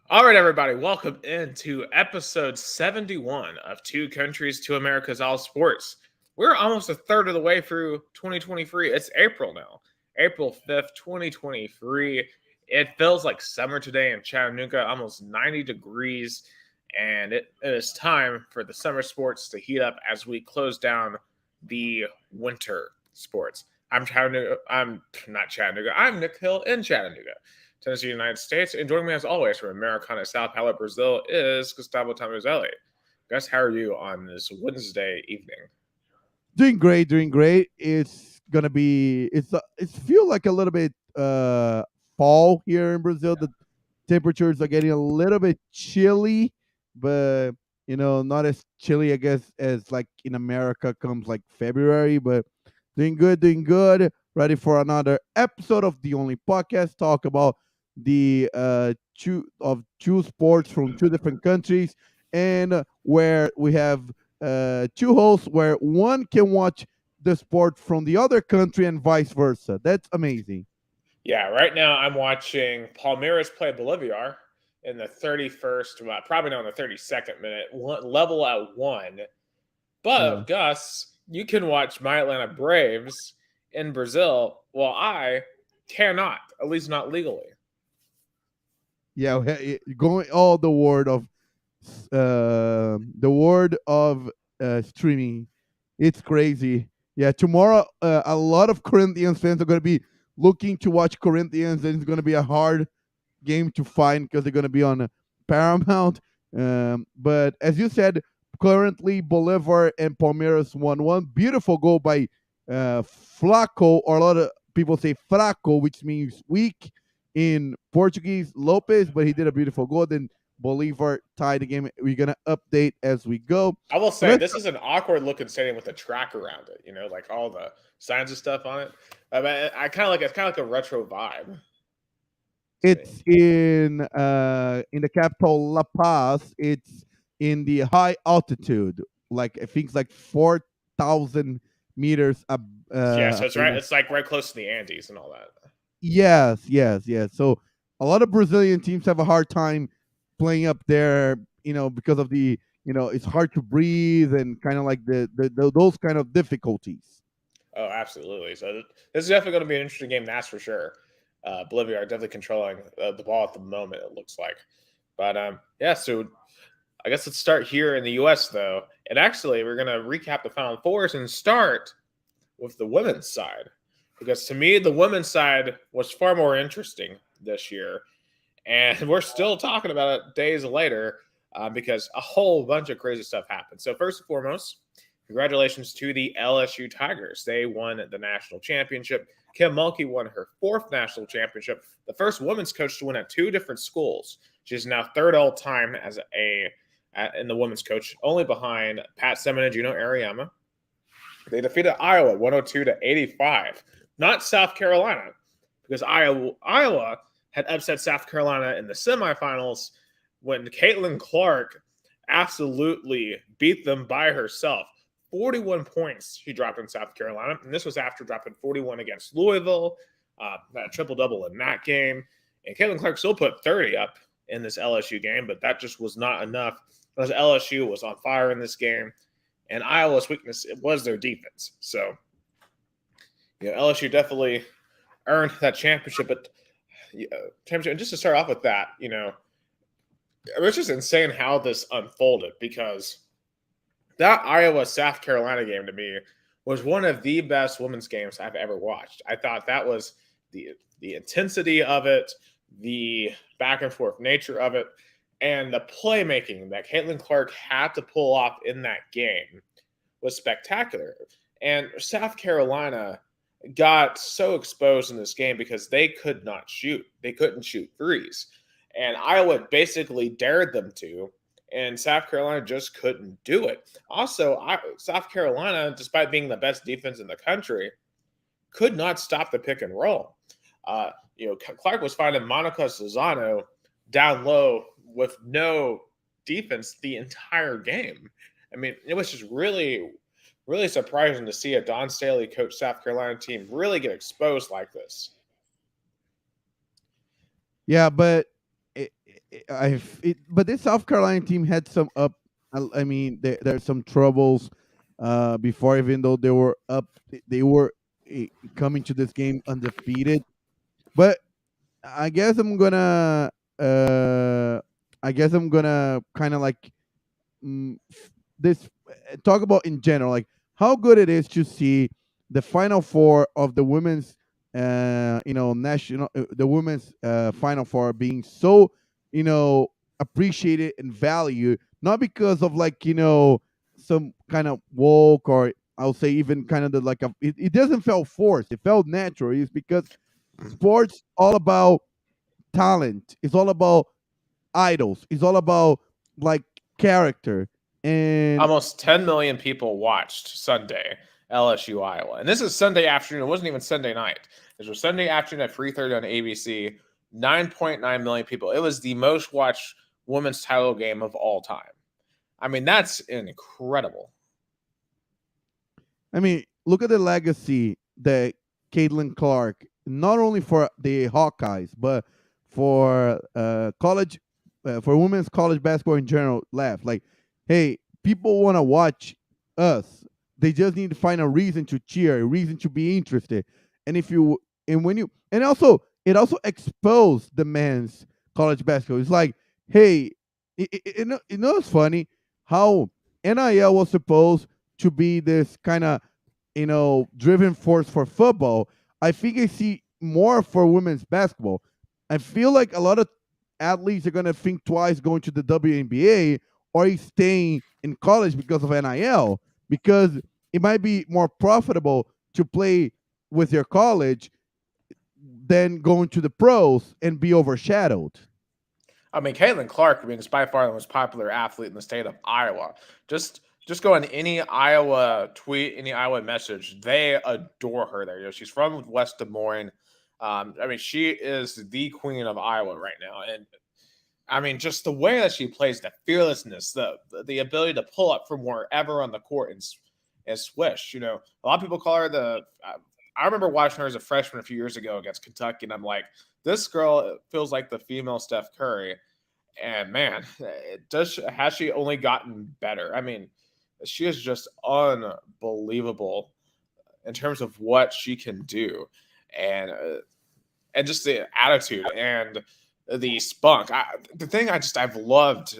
All right, everybody, welcome into episode 71 of Two Countries, Two Americas, All Sports. We're almost a third of the way through 2023. It's April now, April 5th, 2023. It feels like summer today in Chattanooga, almost 90 degrees, and it is time for the summer sports to heat up as we close down the winter sports. I'm Chattanooga. I'm not Chattanooga. I'm Nick Hill in Chattanooga, Tennessee, United States. And joining me as always from Americana, Sao Paulo, Brazil is Gustavo Tomazeli. Guys, how are you on this Wednesday evening? Doing great, doing great. It's gonna be it's feel like a little bit fall here in Brazil. The temperatures are getting a little bit chilly, but not as chilly, I guess, as like in America comes like February. But doing good, doing good. Ready for another episode of the only podcast. Talk about the two sports from two different countries, and where we have two hosts where one can watch the sport from the other country and vice versa. That's amazing. Yeah, right now I'm watching Palmeiras play Bolivar in the 31st, well, probably not in the 32nd minute, level at one. Yeah. But, Gus, you can watch my Atlanta Braves in Brazil while I cannot, at least not legally. Yeah, going all the word of streaming. It's crazy. Yeah, tomorrow a lot of Corinthians fans are going to be looking to watch Corinthians, and it's going to be a hard game to find because they're going to be on Paramount. But as you said, currently Bolivar and Palmeiras 1-1. Beautiful goal by Flaco, or a lot of people say Fraco, which means weak in Portuguese, Lopez, but he did a beautiful goal. Then Bolivar tied the game. We're going to update as we go. I will But say let's this is an awkward looking stadium with a track around it. Like all the signs and stuff on it. I mean, I kind of like it's kind of like a retro vibe to me. It's in the capital La Paz. It's in the high altitude, like I think it's like 4,000 meters up. Yeah, so it's right. It's like right close to the Andes and all that. Yes, yes, yes. So a lot of Brazilian teams have a hard time playing up there, because of it's hard to breathe and kind of like those kind of difficulties. Oh, absolutely. So this is definitely going to be an interesting game. That's for sure. Bolivia are definitely controlling the ball at the moment. It looks like, but yeah. So I guess let's start here in the U.S. though, and actually we're going to recap the Final Fours and start with the women's side, because to me the women's side was far more interesting this year, and we're still talking about it days later because a whole bunch of crazy stuff happened. So first and foremost, congratulations to the LSU Tigers. They won the national championship. Kim Mulkey won her fourth national championship, the first women's coach to win at two different schools. She's now third all time as in the women's coach, only behind Pat Semin and Juno Ariyama. They defeated Iowa 102-85, not South Carolina, because Iowa had upset South Carolina in the semifinals when Caitlin Clark absolutely beat them by herself. 41 points she dropped in South Carolina, and this was after dropping 41 against Louisville, that triple double in that game. And Caitlin Clark still put 30 up in this LSU game, but that just was not enough because LSU was on fire in this game, and Iowa's weakness it was their defense. So, LSU definitely earned that championship. But championship. Just to start off with that, it was just insane how this unfolded, because that Iowa South Carolina game to me was one of the best women's games I've ever watched. I thought that was the intensity of it, the back and forth nature of it, and the playmaking that Caitlin Clark had to pull off in that game was spectacular. And South Carolina got so exposed in this game because they could not shoot. They couldn't shoot threes. And Iowa basically dared them to, and South Carolina just couldn't do it. Also, South Carolina, despite being the best defense in the country, could not stop the pick and roll. Clark was finding Monica Susano down low with no defense the entire game. I mean, it was just really, really surprising to see a Don Staley coach South Carolina team really get exposed like this. Yeah, but but this South Carolina team had some up. I mean, there's some troubles before, even though they were up, they were coming to this game undefeated. But I guess I'm gonna, uh, I guess I'm gonna kind of like this talk about in general, like how good it is to see the final four of the women's national the women's final four being so appreciated and valued, not because of like some kind of woke, or I'll say even kind of it doesn't feel forced, it felt natural. It's because sports all about talent, it's all about idols, it's all about like character. And Almost 10 million people watched Sunday LSU Iowa, and this is Sunday afternoon. It wasn't even Sunday night. This was Sunday afternoon at 3:30 on ABC. 9.9 million people. It was the most watched women's title game of all time. I mean, that's incredible. I mean, look at the legacy that Caitlin Clark, not only for the Hawkeyes, but for college, for women's college basketball in general, left. Like, hey, people want to watch us. They just need to find a reason to cheer, a reason to be interested. And if you, and when you, and also, it also exposed the men's college basketball. It's like, hey, it's funny how NIL was supposed to be this kind of driven force for football. I think I see more for women's basketball. I feel like a lot of athletes are gonna think twice going to the WNBA or staying in college because of NIL, because it might be more profitable to play with your college than going to the pros and be overshadowed. I mean, Caitlin Clark, I mean, is by far the most popular athlete in the state of Iowa. Just go on any Iowa tweet, any Iowa message, they adore her there. She's from West Des Moines. I mean, she is the queen of Iowa right now, and I mean, just the way that she plays, the fearlessness, the ability to pull up from wherever on the court and swish. A lot of people call her the. I remember watching her as a freshman a few years ago against Kentucky, and I'm like, this girl feels like the female Steph Curry. And man, has she only gotten better? I mean, she is just unbelievable in terms of what she can do, and just the attitude and the spunk. The thing I've loved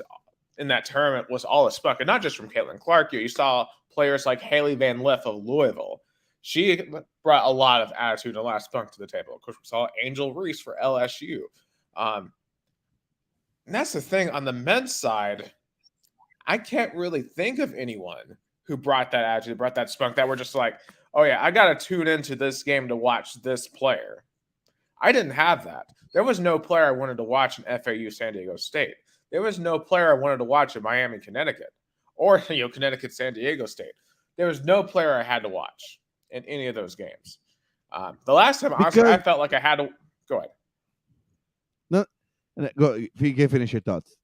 in that tournament was all the spunk, and not just from Caitlin Clark. You saw players like Haley Van Lith of Louisville. She brought a lot of attitude and a lot of spunk to the table. Of course, we saw Angel Reese for LSU. And that's the thing on the men's side. I can't really think of anyone who brought that attitude, brought that spunk, that were just like, oh yeah, I got to tune into this game to watch this player. I didn't have that. There was no player I wanted to watch in FAU San Diego State. There was no player I wanted to watch in Miami, Connecticut, or Connecticut, San Diego State. There was no player I had to watch in any of those games. The last time, honestly, I felt like I had to go ahead. No, go. You can finish your thoughts.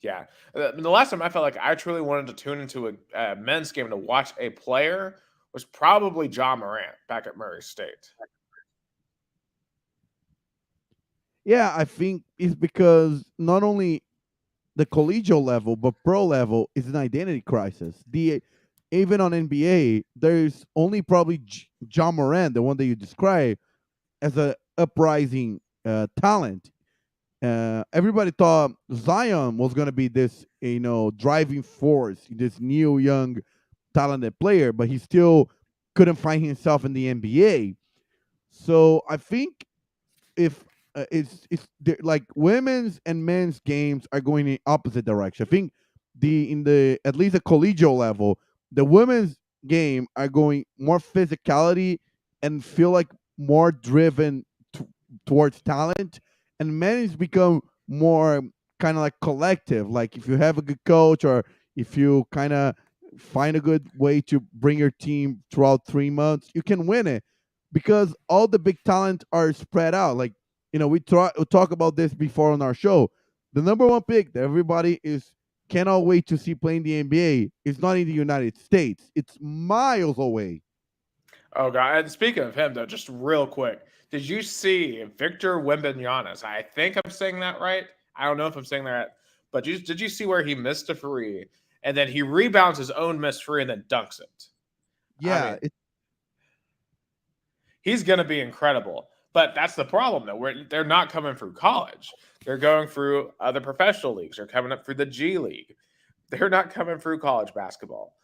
Yeah, the last time I felt like I truly wanted to tune into a men's game to watch a player was probably John Morant back at Murray State. Yeah, I think it's because not only the collegial level but pro level is an identity crisis. Even on NBA, there's only probably John Morant, the one that you described, as a uprising talent. Everybody thought Zion was going to be this, driving force, this new young talented player, but he still couldn't find himself in the NBA. So I think if like women's and men's games are going in opposite direction. I think in the at least the collegial level, the women's game are going more physicality and feel like more driven towards talent, and men's become more kind of like collective. Like if you have a good coach, or if you kind of find a good way to bring your team throughout 3 months, you can win it because all the big talent are spread out. Like we talk about this before on our show. The number one pick that everybody cannot wait to see playing the NBA is not in the United States. It's miles away. Oh god! And speaking of him, though, just real quick, did you see Victor Wembanyama? I think I'm saying that right. I don't know if I'm saying that, but did you see where he missed a free and then he rebounds his own missed free and then dunks it? I Yeah, mean, he's going to be incredible. But that's the problem, though. They're not coming through college. They're going through other professional leagues. They're coming up through the G League. They're not coming through college basketball.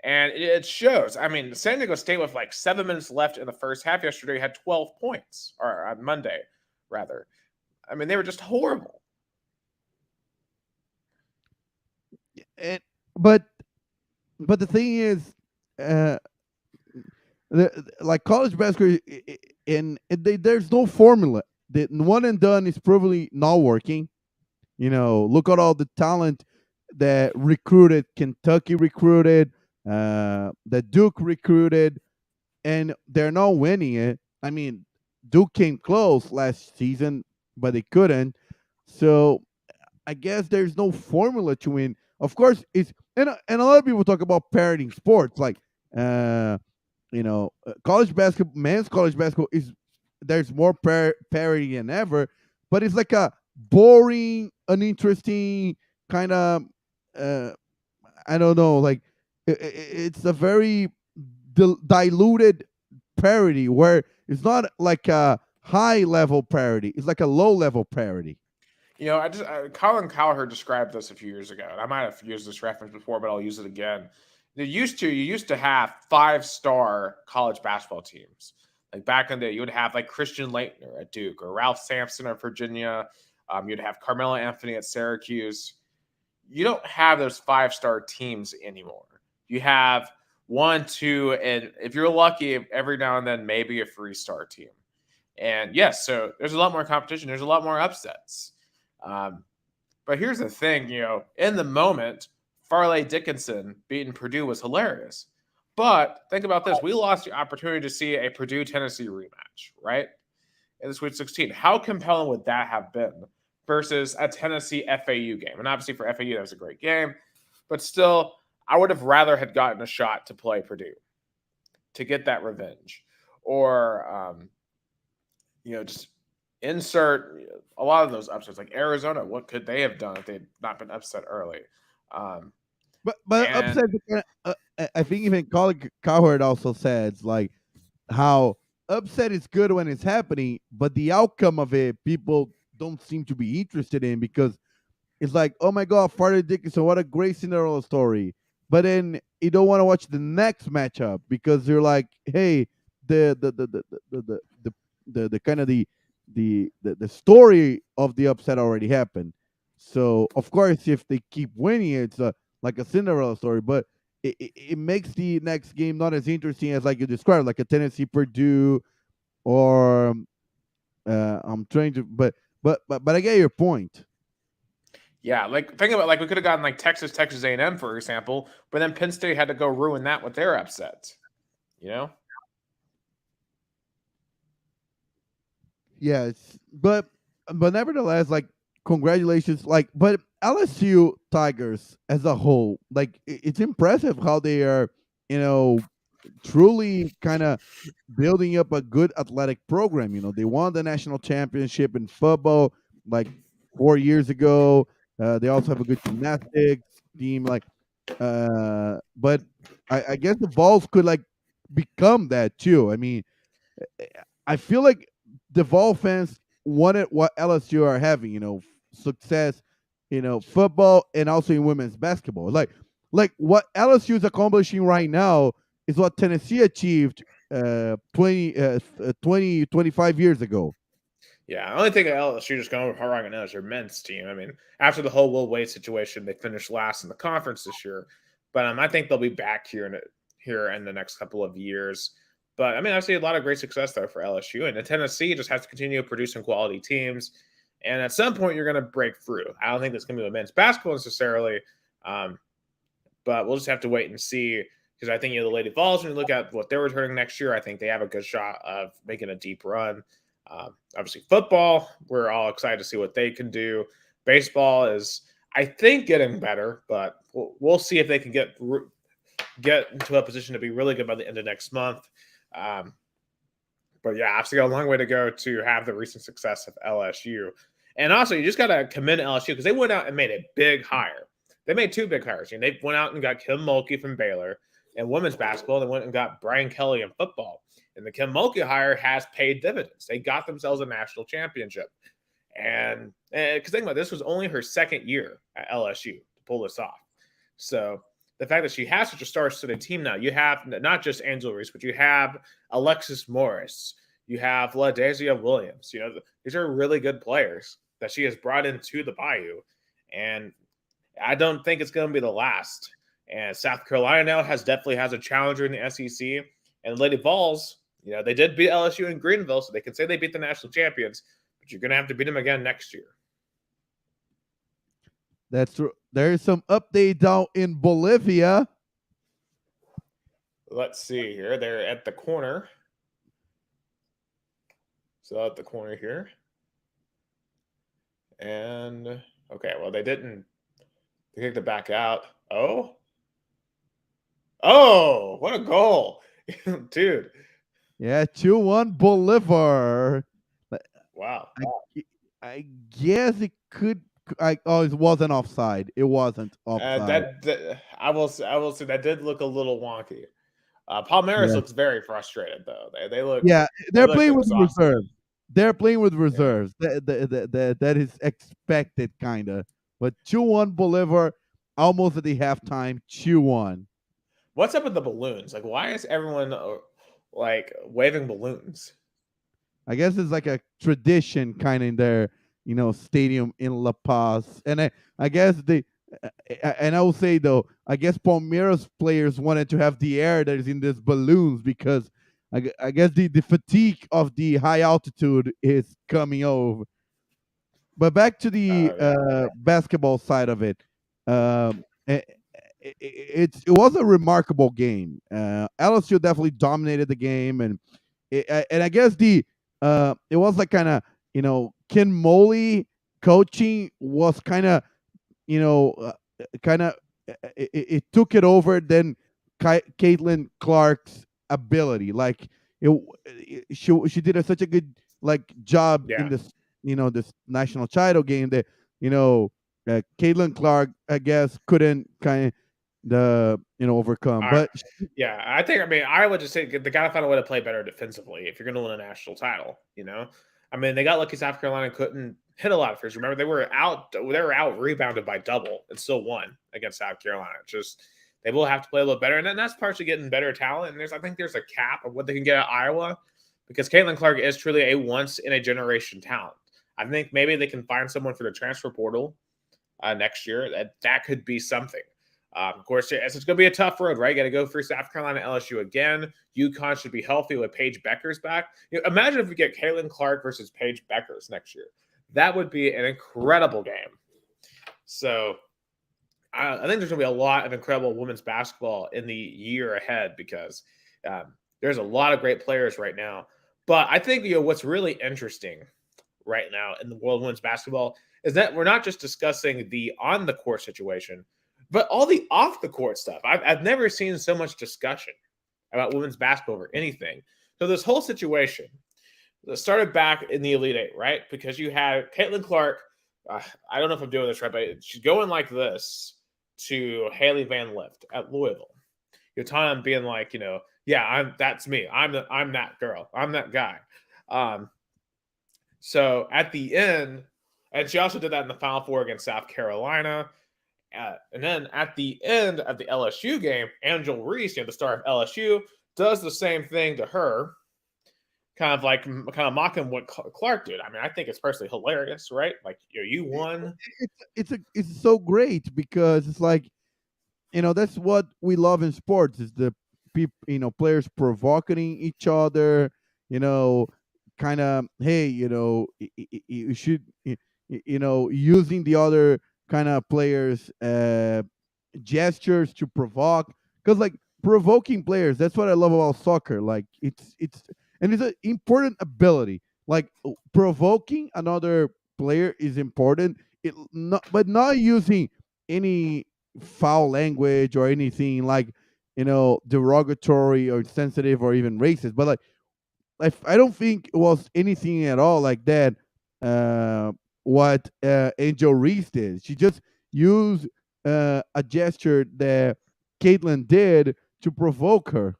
And it shows. I mean, San Diego State, with like 7 minutes left in the first half yesterday, had 12 points, or on Monday, rather. I mean, they were just horrible. and, but but the thing is, uh, like college basketball, there's no formula. The one and done is probably not working. Look at all the talent that recruited, Kentucky recruited, that Duke recruited, and they're not winning it. I mean, Duke came close last season, but they couldn't. So I guess there's no formula to win. Of course, and a lot of people talk about parroting sports, like uh, college basketball, men's college basketball is there's more parity than ever, but it's like a boring, uninteresting kind of uh, I don't know, like it's a very diluted parody where it's not like a high level parody; it's like a low level parody. Colin Cowherd described this a few years ago, and I might have used this reference before, but I'll use it again. You used to have 5-star college basketball teams. Like back in the day, you would have like Christian Laettner at Duke or Ralph Sampson at Virginia. You'd have Carmelo Anthony at Syracuse. You don't have those 5-star teams anymore. You have 1, 2, and if you're lucky, every now and then maybe a 3-star team. And yes, so there's a lot more competition. There's a lot more upsets. Um, but here's the thing, in the moment, Farley Dickinson beating Purdue was hilarious. But think about this: we lost the opportunity to see a Purdue Tennessee rematch, right? In the Sweet 16. How compelling would that have been versus a Tennessee FAU game? And obviously for FAU, that was a great game. But still, I would have rather had gotten a shot to play Purdue to get that revenge. Or, just insert a lot of those upsets. Like Arizona, what could they have done if they'd not been upset early? Um, But and upset, I think even Colin Cowherd also says like how upset is good when it's happening, but the outcome of it people don't seem to be interested in because it's like, oh my god, Farley Dickinson, what a great Cinderella story. But then you don't want to watch the next matchup because you're like, hey, the kind of the story of the upset already happened. So of course, if they keep winning, it's like a Cinderella story. But it makes the next game not as interesting as like you described, like a Tennessee Purdue or I'm trying to, but I get your point. yeah, like think about, like, we could have gotten like Texas A&M, for example, but then Penn State had to go ruin that with their upsets. You know? Yes, but nevertheless, like congratulations, like but LSU Tigers as a whole, like it's impressive how they are, you know, truly kind of building up a good athletic program. They won the national championship in football like 4 years ago. They also have a good gymnastics team, like, but I guess the Vols could like become that too. I mean, I feel like the Vol fans wanted what LSU are having, success, football and also in women's basketball. Like what LSU is accomplishing right now is what Tennessee achieved 25 years ago. Yeah, I only think LSU just going hard right now is their men's team. I mean, after the whole Will Wade situation, they finished last in the conference this year. But I think they'll be back here in the next couple of years. But I mean, I see a lot of great success there for LSU, and Tennessee just has to continue producing quality teams. And at some point, you're going to break through. I don't think that's going to be with men's basketball necessarily, um, but we'll just have to wait and see. Because I think the Lady Vols, when you look at what they're returning next year, I think they have a good shot of making a deep run. Obviously, football, we're all excited to see what they can do. Baseball is, I think, getting better, but we'll see if they can get into a position to be really good by the end of next month. Um, but yeah, obviously got a long way to go to have the recent success of LSU. And also, you just got to commend LSU because they went out and made a big hire. They made two big hires. And they went out and got Kim Mulkey from Baylor and women's basketball. They went and got Brian Kelly in football. And the Kim Mulkey hire has paid dividends. They got themselves a national championship. And because think about it, this was only her second year at LSU to pull this off. So the fact that she has such a star-studded team now, you have not just Angel Reese, but you have Alexis Morris, you have LaDazia Williams. These are really good players that she has brought into the Bayou, and I don't think it's going to be the last. And South Carolina now definitely has a challenger in the SEC, and Lady Vols, they did beat LSU in Greenville, so they can say they beat the national champions, but you're going to have to beat them again next year. That's true. There's some update down in Bolivia. Let's see here. They're at the corner. So at the corner here. And, okay, well, they didn't. They kicked it back out. Oh, what a goal. Dude. Yeah, 2-1 Bolivar. Wow. I guess it could. It wasn't offside. It wasn't offside. I will say that did look a little wonky. Palmeiras looks very frustrated though. They look. Yeah, they're playing with exhausted. reserves. They're playing with reserves. That is expected, kind of. But 2-1 Bolivar, almost at the halftime. 2-1. What's up with the balloons? Like, why is everyone like waving balloons? I guess it's like a tradition, kind of in their stadium in La Paz, and I guess and I will say though, I guess Palmeiras players wanted to have the air that is in these balloons because I guess the fatigue of the high altitude is coming over. But back to the basketball side of it, it was a remarkable game. LSU definitely dominated the game, and I guess it was like kind of Ken Moley coaching was kind of it took it over then Caitlin Clark's ability. Like she did such a good job in this this national title game that Caitlin Clark, I guess, couldn't kind of overcome. But I think I would just say they got to find a way to play better defensively if you're going to win a national title. They got lucky South Carolina couldn't hit a lot of threes. Remember, they were out rebounded by double and still won against South Carolina. Just they will have to play a little better, and then that's partially getting better talent. And I think there's a cap of what they can get at Iowa because Caitlin Clark is truly a once in a generation talent. I think maybe they can find someone for the transfer portal next year. That could be something. Of course, it's going to be a tough road, right? You got to go through South Carolina, LSU again. UConn should be healthy with Paige Beckers back. Imagine if we get Caitlin Clark versus Paige Beckers next year. That would be an incredible game. So I think there's going to be a lot of incredible women's basketball in the year ahead because there's a lot of great players right now. But I think what's really interesting right now in the world of women's basketball is that we're not just discussing the on-the-court situation, but all the off-the-court stuff. I've never seen so much discussion about women's basketball or anything. So this whole situation started back in the Elite Eight, right? Because you had Caitlin Clark. I don't know if I'm doing this right, but she's going like this to Haley Van Lift at Louisville. Time being like, that's me. I'm that girl. I'm that guy. So at the end, and she also did that in the Final Four against South Carolina. And then at the end of the LSU game, Angel Reese, the star of LSU, does the same thing to her, kind of mocking what Clark did. I think it's personally hilarious, right? Like, you won. It's so great because it's like, that's what we love in sports is the people, players provoking each other, kind of, hey, you should, using the other kind of players gestures to provoke, because like provoking players, that's what I love about soccer. Like it's an important ability. Like provoking another player is important, but not using any foul language or anything like derogatory or sensitive or even racist. But like I don't think it was anything at all like that what Angel Reese did. She just used a gesture that Caitlyn did to provoke her.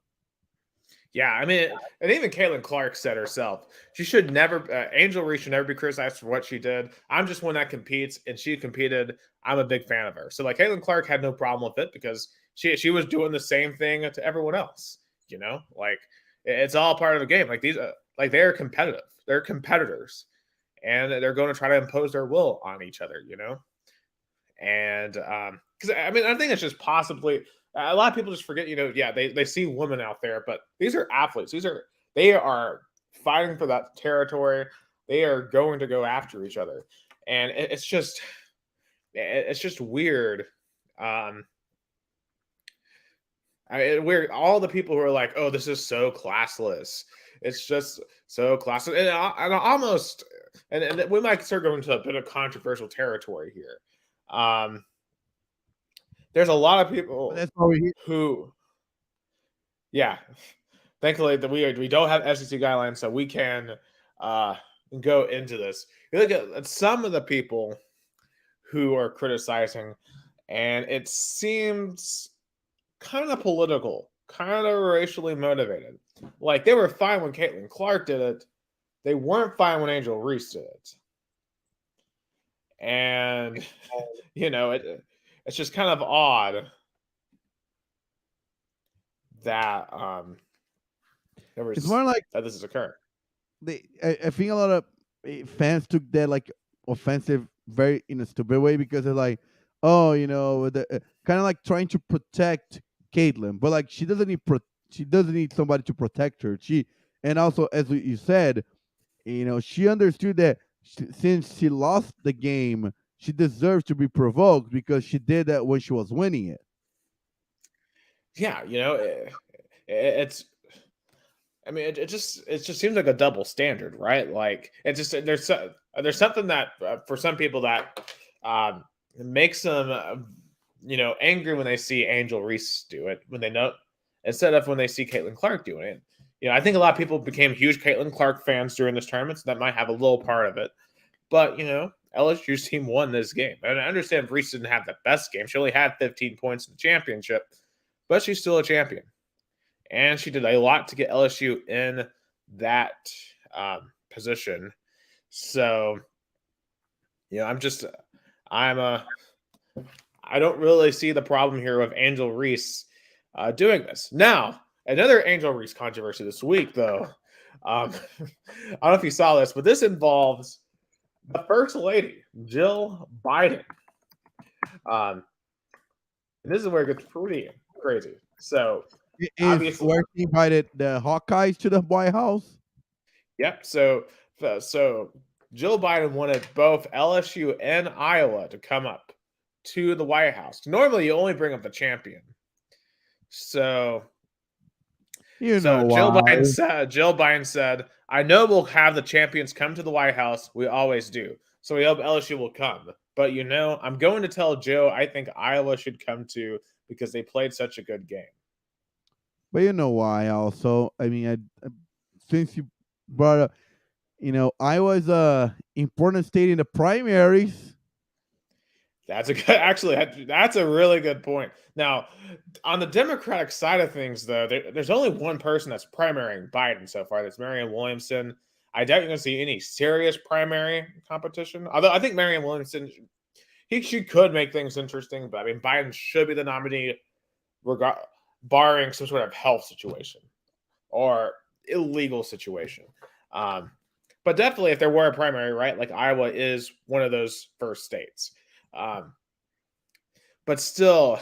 Yeah, I mean, and even Caitlin Clark said herself, she should never, Angel Reese should never be criticized for what she did. I'm just one that competes, and she competed. I'm a big fan of her. So, like, Caitlin Clark had no problem with it because she was doing the same thing to everyone else. Like it's all part of the game. Like like they're competitive. They're competitors, and they're going to try to impose their will on each other. And because I mean, I think it's just possibly a lot of people just forget, yeah, they see women out there, but these are athletes. They are fighting for that territory. They are going to go after each other, and it's just weird. Weird. All the people who are like, "Oh, this is so classless." It's just so classless, and almost, and we might start going into a bit of controversial territory here. There's a lot of people That's why we who, yeah, thankfully that we don't have SEC guidelines, so we can go into this. You look at some of the people who are criticizing, and it seems kind of political, kind of racially motivated. Like they were fine when Caitlin Clark did it, they weren't fine when Angel Reese did it, and it's just kind of odd that it's more like that this is occurring. I think a lot of fans took that like offensive, very in a stupid way because they're like, oh, kind of like trying to protect Caitlyn, but like she doesn't need somebody to protect her. And also as you said, she understood that since she lost the game, she deserves to be provoked because she did that when she was winning it. Yeah, it's. I mean, it just seems like a double standard, right? Like there's something that for some people that makes them angry when they see Angel Reese do it when they know instead of when they see Caitlin Clark doing it. I think a lot of people became huge Caitlin Clark fans during this tournament, so that might have a little part of it. But LSU's team won this game, and I understand Reese didn't have the best game. She only had 15 points in the championship, but she's still a champion. And she did a lot to get LSU in that position. So, I don't really see the problem here with Angel Reese doing this. Now, another Angel Reese controversy this week, though. I don't know if you saw this, but this involves the First Lady, Jill Biden. And this is where it gets pretty crazy. So, Is where she invited the Hawkeyes to the White House. Yep. So Jill Biden wanted both LSU and Iowa to come up to the White House. Normally, you only bring up the champion. So Jill Biden said, "I know we'll have the champions come to the White House. We always do. So we hope LSU will come. But I'm going to tell Joe I think Iowa should come too because they played such a good game." But you know why? Also, I mean, since you brought up, Iowa's a important state in the primaries. That's a really good point. Now, on the Democratic side of things, though, there's only one person that's primarying Biden so far. That's Marianne Williamson. I doubt you're going to see any serious primary competition. Although I think Marianne Williamson, she could make things interesting. But I mean, Biden should be the nominee, barring some sort of health situation or illegal situation. But definitely, if there were a primary, right, like Iowa is one of those first states. But still,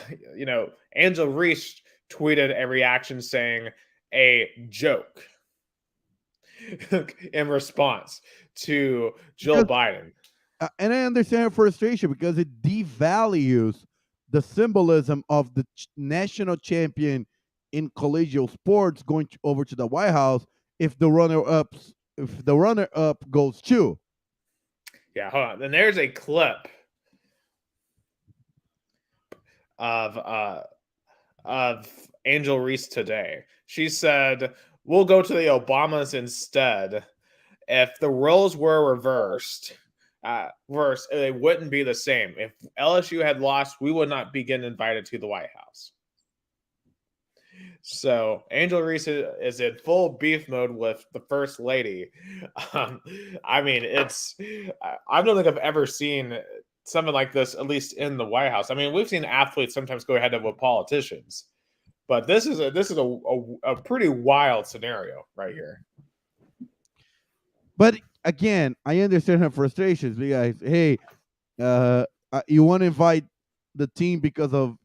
Angel Reese tweeted a reaction saying a joke in response to Jill Biden. And I understand her frustration because it devalues the symbolism of the national champion in collegial sports going over to the White House if the runner-up goes too. Yeah, hold on. Then there's a clip of Angel Reese today. She said, "We'll go to the Obamas instead. If the roles were reversed, verse, it wouldn't be the same. If LSU had lost, we would not be getting invited to the White House. So Angel Reese is in full beef mode with the first lady. Um, I mean, I don't think I've ever seen something like this, at least in the White House. I mean, we've seen athletes sometimes go head to head with politicians, but this is a pretty wild scenario right here. But again, I understand her frustrations because hey, you want to invite the team because of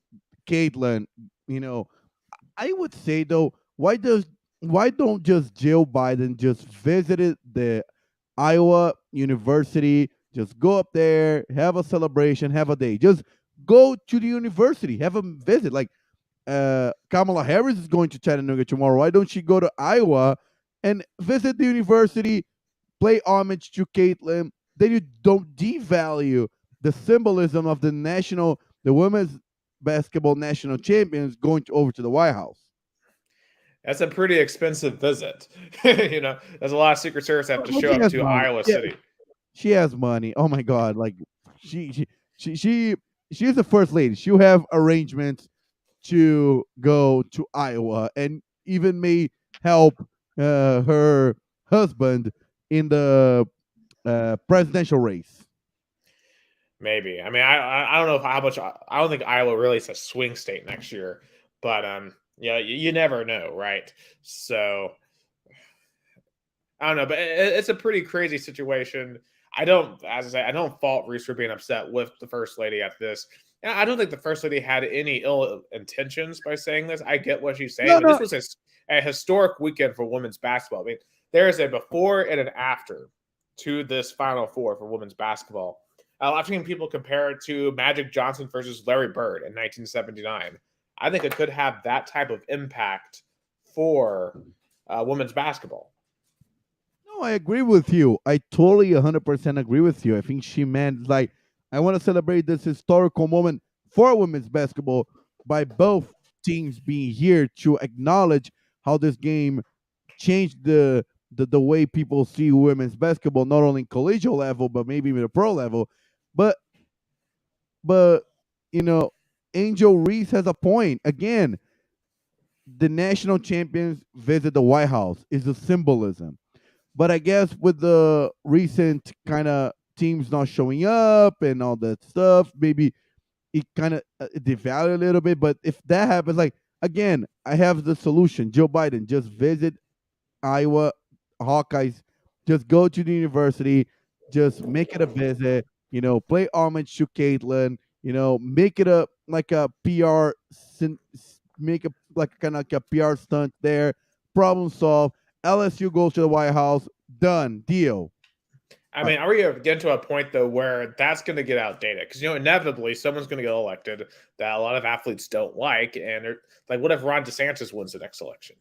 Caitlyn. You know, I would say though, why don't just Joe Biden just visited the Iowa University? Just go up there, have a celebration, have a day. Just go to the university, have a visit. Like Kamala Harris is going to Chattanooga tomorrow. Why don't she go to Iowa and visit the university, play homage to Caitlyn? Then you don't devalue the symbolism of the women's basketball national champions going over to the White House. That's a pretty expensive visit. There's a lot of Secret Service have to Well, show she up has to money. Iowa Yeah, City. she has money. Oh my God! Like she she she she she's the first lady. She'll have arrangements to go to Iowa and even may help her husband in the presidential race. Maybe. I mean, I don't know how much. I don't think Iowa really is a swing state next year, but yeah, you never know, right? So I don't know, but it's a pretty crazy situation. As I say, I don't fault Reese for being upset with the first lady at this. And I don't think the first lady had any ill intentions by saying this. I get what she's saying, No, but this no. was a historic weekend for women's basketball. I mean, there is a before and an after to this Final Four for women's basketball. I've seen people compare it to Magic Johnson versus Larry Bird in 1979. I think it could have that type of impact for women's basketball. No, I agree with you. I totally 100% agree with you. I think she meant like I want to celebrate this historical moment for women's basketball by both teams being here to acknowledge how this game changed the way people see women's basketball, not only collegiate level but maybe even the pro level. But but you know, Angel Reese has a point. Again, the national champions visit the White House is a symbolism. But I guess with the recent kind of teams not showing up and all that stuff, maybe it kind of devalue a little bit. But if that happens, like again, I have the solution. Joe Biden just visit Iowa Hawkeyes. Just go to the university. Just make it a visit. Play homage to Caitlyn. Make it a like a PR. Make a like kind of like a PR stunt there. Problem solved. LSU goes to the White House. Done. Deal. I mean, are we getting to a point though where that's going to get outdated? Because inevitably someone's going to get elected that a lot of athletes don't like, and like, what if Ron DeSantis wins the next election?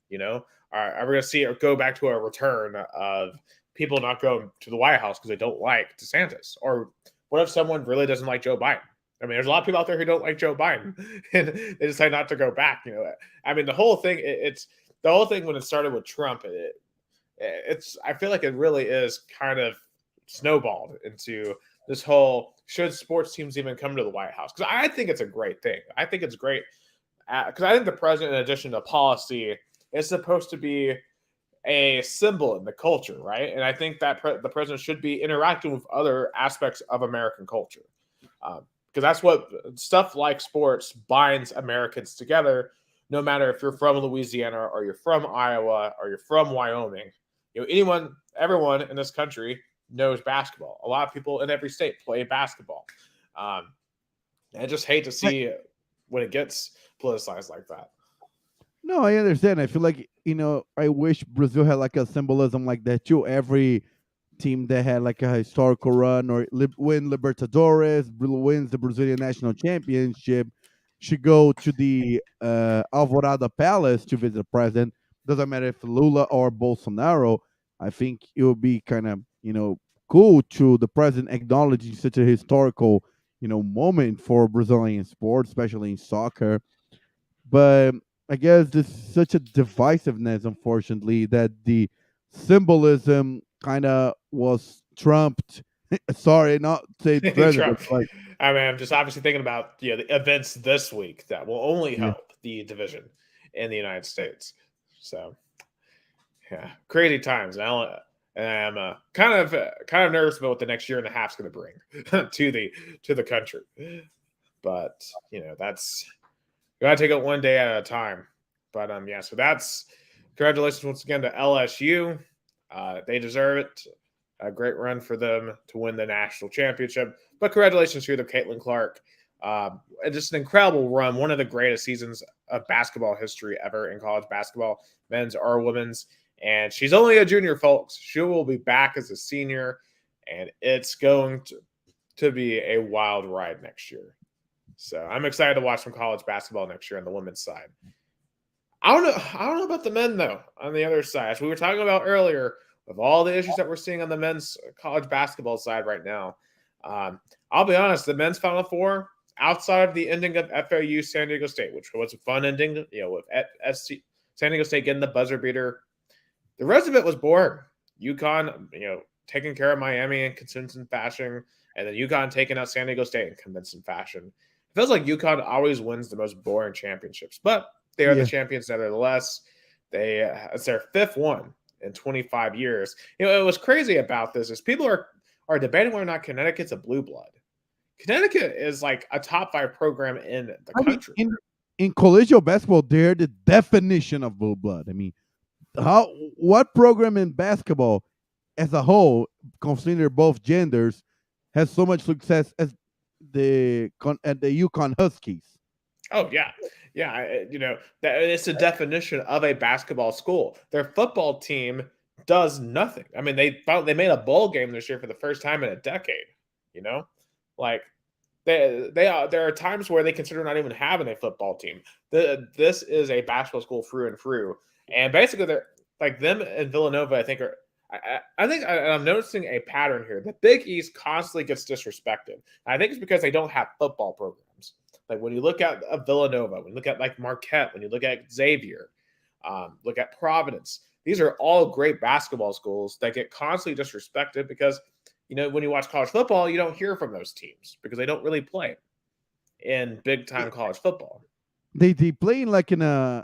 Are we going to see it go back to a return of people not going to the White House because they don't like DeSantis? Or what if someone really doesn't like Joe Biden? I mean, there's a lot of people out there who don't like Joe Biden, and they decide not to go back. I mean, the whole thing. It's the whole thing when it started with Trump. I feel like it really is kind of snowballed into this whole should sports teams even come to the White House? Because I think it's a great thing. I think it's great because I think the president, in addition to policy, is supposed to be a symbol in the culture, right? And I think that the president should be interacting with other aspects of American culture because that's what stuff like sports binds Americans together. No matter if you're from Louisiana or you're from Iowa or you're from Wyoming, everyone in this country knows basketball. A lot of people in every state play basketball. I just hate to see it when it gets politicized like that. No, I understand. I feel like I wish Brazil had like a symbolism like that too. Every team that had like a historical run or win Libertadores, wins the Brazilian national championship, should go to the Alvorada Palace to visit the president. Doesn't matter if Lula or Bolsonaro. I think it would be kind of cool to the president acknowledging such a historical moment for Brazilian sports, especially in soccer. But I guess there's such a divisiveness, unfortunately, that the symbolism kind of was trumped Sorry, not say threatened, but Trump. like I mean, I'm just obviously thinking about the events this week that will only yeah, help the division in the United States. So yeah, crazy times. And I'm kind of nervous about what the next year and a half is going to bring to the country. But that's you got to take it one day at a time. But yeah, so that's congratulations once again to LSU. They deserve it. A great run for them to win the national championship. But congratulations here to Caitlin Clark. Just an incredible run, one of the greatest seasons of basketball history ever in college basketball, men's or women's. And she's only a junior, folks. She will be back as a senior, and it's going to be a wild ride next year. So I'm excited to watch some college basketball next year on the women's side. I don't know about the men though. On the other side, as we were talking about earlier, with all the issues that we're seeing on the men's college basketball side right now, I'll be honest. The men's Final Four, outside of the ending of FAU San Diego State, which was a fun ending, with San Diego State getting the buzzer beater, the rest of it was boring. UConn, taking care of Miami in consistent fashion, and then UConn taking out San Diego State in convincing fashion. It feels like UConn always wins the most boring championships, but they are the yeah. champions nevertheless. It's their fifth one in 25 years. It was crazy about this is people are debating whether or not Connecticut's a blue blood. Connecticut is like a top 5 program in the I mean, country. in collegiate basketball, they're the definition of blue blood. I mean, what program in basketball as a whole, consider both genders, has so much success as at the Yukon Huskies? Oh yeah, yeah. That it's a definition of a basketball school. Their football team does nothing. I mean, they made a bowl game this year for the first time in a decade. You know, like there are times where they consider not even having a football team. This is a basketball school through and through, and basically they're like them and Villanova. I think are. I think I'm noticing a pattern here. The Big East constantly gets disrespected. I think it's because they don't have football programs. Like when you look at Villanova, when you look at like Marquette, when you look at Xavier, look at Providence, these are all great basketball schools that get constantly disrespected because, when you watch college football, you don't hear from those teams because they don't really play in big time college football. They play in like in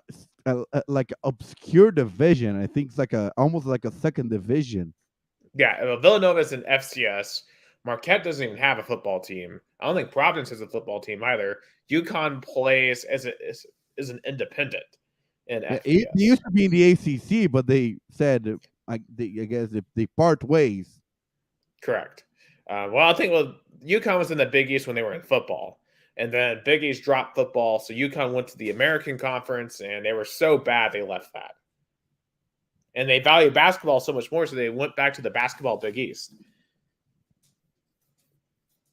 like obscure division. I think it's like almost like a second division. Yeah, Villanova is an FCS. Marquette doesn't even have a football team. I don't think Providence has a football team either. UConn plays as an independent in Yeah, they FBS. used to be in the ACC, but they said I guess they part ways. Correct. Well, I think UConn was in the Big East when they were in football, and then Big East dropped football, so UConn went to the American Conference, and they were so bad they left that. And they value basketball so much more, so they went back to the basketball Big East.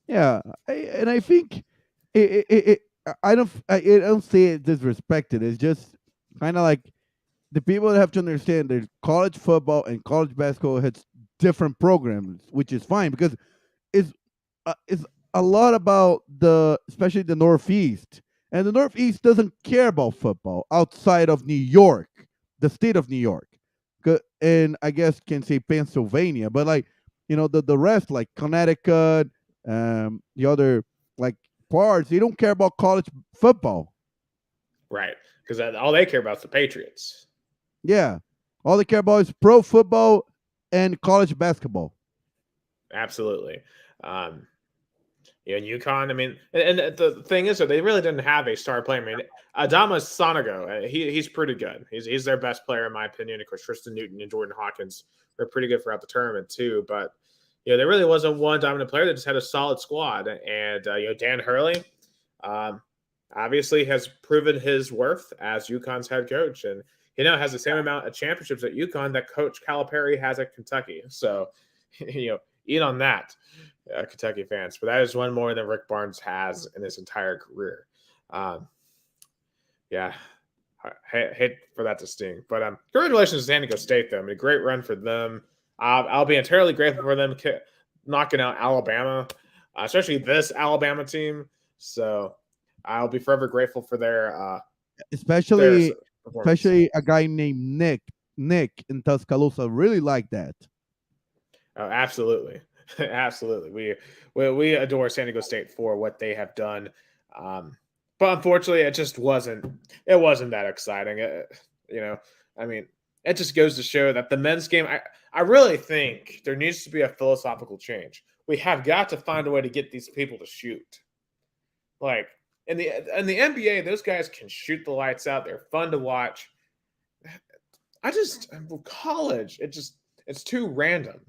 Yeah, and I think it I don't say it disrespected. It's just kind of like the people have to understand that college football and college basketball has different programs, which is fine because it's a lot about especially the Northeast, and the Northeast doesn't care about football outside of New York, the state of New York, and I guess can say Pennsylvania, but like the rest like Connecticut, the other like parts, they don't care about college football. Right. Because all they care about is the Patriots. Yeah, all they care about is pro football and college basketball. Absolutely. In UConn, I mean, and the thing is that they really didn't have a star player. I mean, Adama Sonago, he's pretty good. He's their best player in my opinion. Of course, Tristan Newton and Jordan Hawkins were pretty good throughout the tournament too. But there really wasn't one dominant player. They just had a solid squad. And Dan Hurley, obviously has proven his worth as UConn's head coach, and has the same amount of championships at UConn that Coach Calipari has at Kentucky. So, eat on that. Kentucky fans, but that is one more than Rick Barnes has in his entire career. Yeah, hate for that to sting, but congratulations to San Diego State, though. I mean, a great run for them. I'll be entirely grateful for them knocking out Alabama, especially this Alabama team. So I'll be forever grateful for their especially performance. a guy named Nick in Tuscaloosa. Really like that. Oh, absolutely. Absolutely. We adore San Diego State for what they have done. But unfortunately it wasn't that exciting. You know, I mean, it just goes to show that the men's game I really think there needs to be a philosophical change. We have got to find a way to get these people to shoot. Like in the NBA, those guys can shoot the lights out. They're fun to watch. College, it's too random.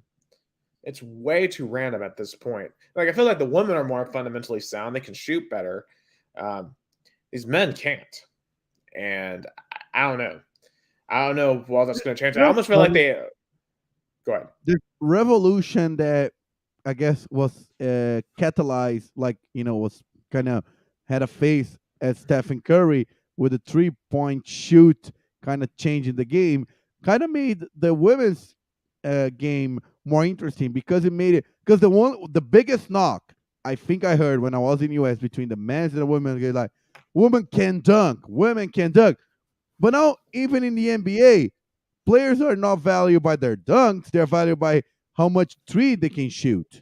It's way too random at this point. Like I feel like the women are more fundamentally sound. They can shoot better. Um, these men can't, and I don't know. I don't know what that's going to change. I Real almost feel like funny. they go ahead. The revolution that I guess was catalyzed, like was kind of had a face as Stephen Curry with a 3-point shoot, kind of changing the game, kind of made the women's game more interesting because it made it because the biggest knock I think I heard when I was in US between the men's and the women, they're like, women can dunk, but now even in the NBA, players are not valued by their dunks; they're valued by how much three they can shoot.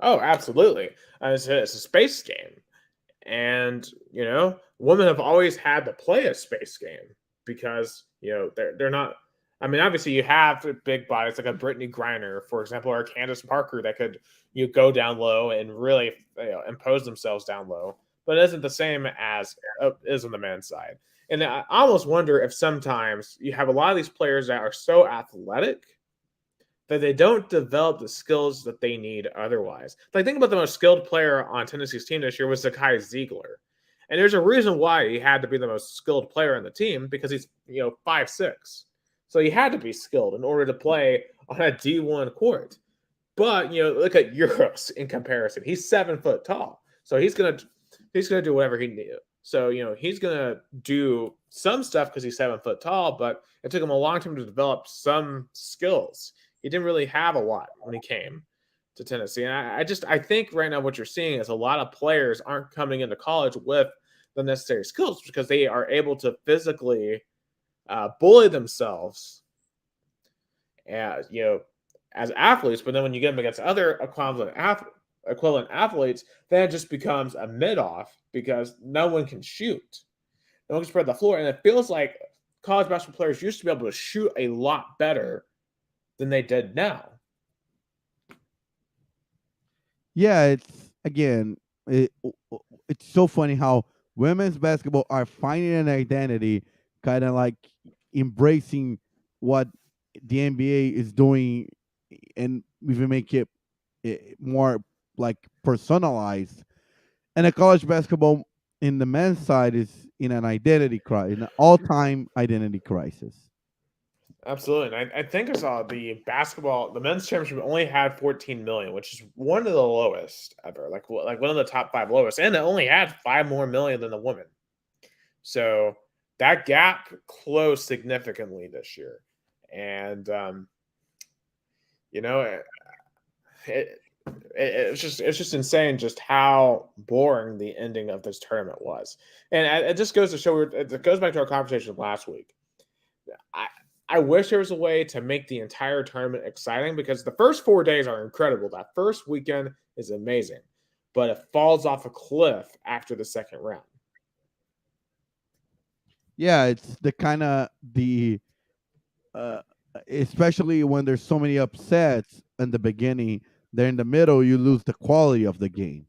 Oh, absolutely. It's a space game. And women have always had to play a space game because they're not. I mean, obviously, you have big bodies like a Brittany Griner, for example, or a Candace Parker that could go down low and really impose themselves down low, but it isn't the same as is on the men's side. And I almost wonder if sometimes you have a lot of these players that are so athletic that they don't develop the skills that they need otherwise. Like think about the most skilled player on Tennessee's team this year was Zakai Ziegler. And there's a reason why he had to be the most skilled player on the team because he's 5'6". So he had to be skilled in order to play on a D1 court. But look at Euros in comparison. He's 7 foot tall. So he's gonna do whatever he needs. So he's gonna do some stuff because he's 7 foot tall, but it took him a long time to develop some skills. He didn't really have a lot when he came to Tennessee. And I think right now what you're seeing is a lot of players aren't coming into college with the necessary skills because they are able to physically bully themselves as as athletes. But then when you get them against other equivalent athletes, then it just becomes a mid-off because no one can shoot. No one can spread the floor. And it feels like college basketball players used to be able to shoot a lot better than they did now. Yeah, it's so funny how women's basketball are finding an identity, kind of like embracing what the NBA is doing, and even make it more like personalized. And a college basketball in the men's side is in an identity crisis, in an all-time identity crisis. Absolutely. And I think I saw the men's championship only had 14 million, which is one of the lowest ever, like one of the top five lowest. And it only had 5 more million than the women. So that gap closed significantly this year. And, it, it's just insane just how boring the ending of this tournament was. And it just goes to show, it goes back to our conversation last week. I wish there was a way to make the entire tournament exciting because the first 4 days are incredible. That first weekend is amazing, but it falls off a cliff after the second round. Yeah, it's the kind of the uh, especially when there's so many upsets in the beginning. Then in the middle, you lose the quality of the game.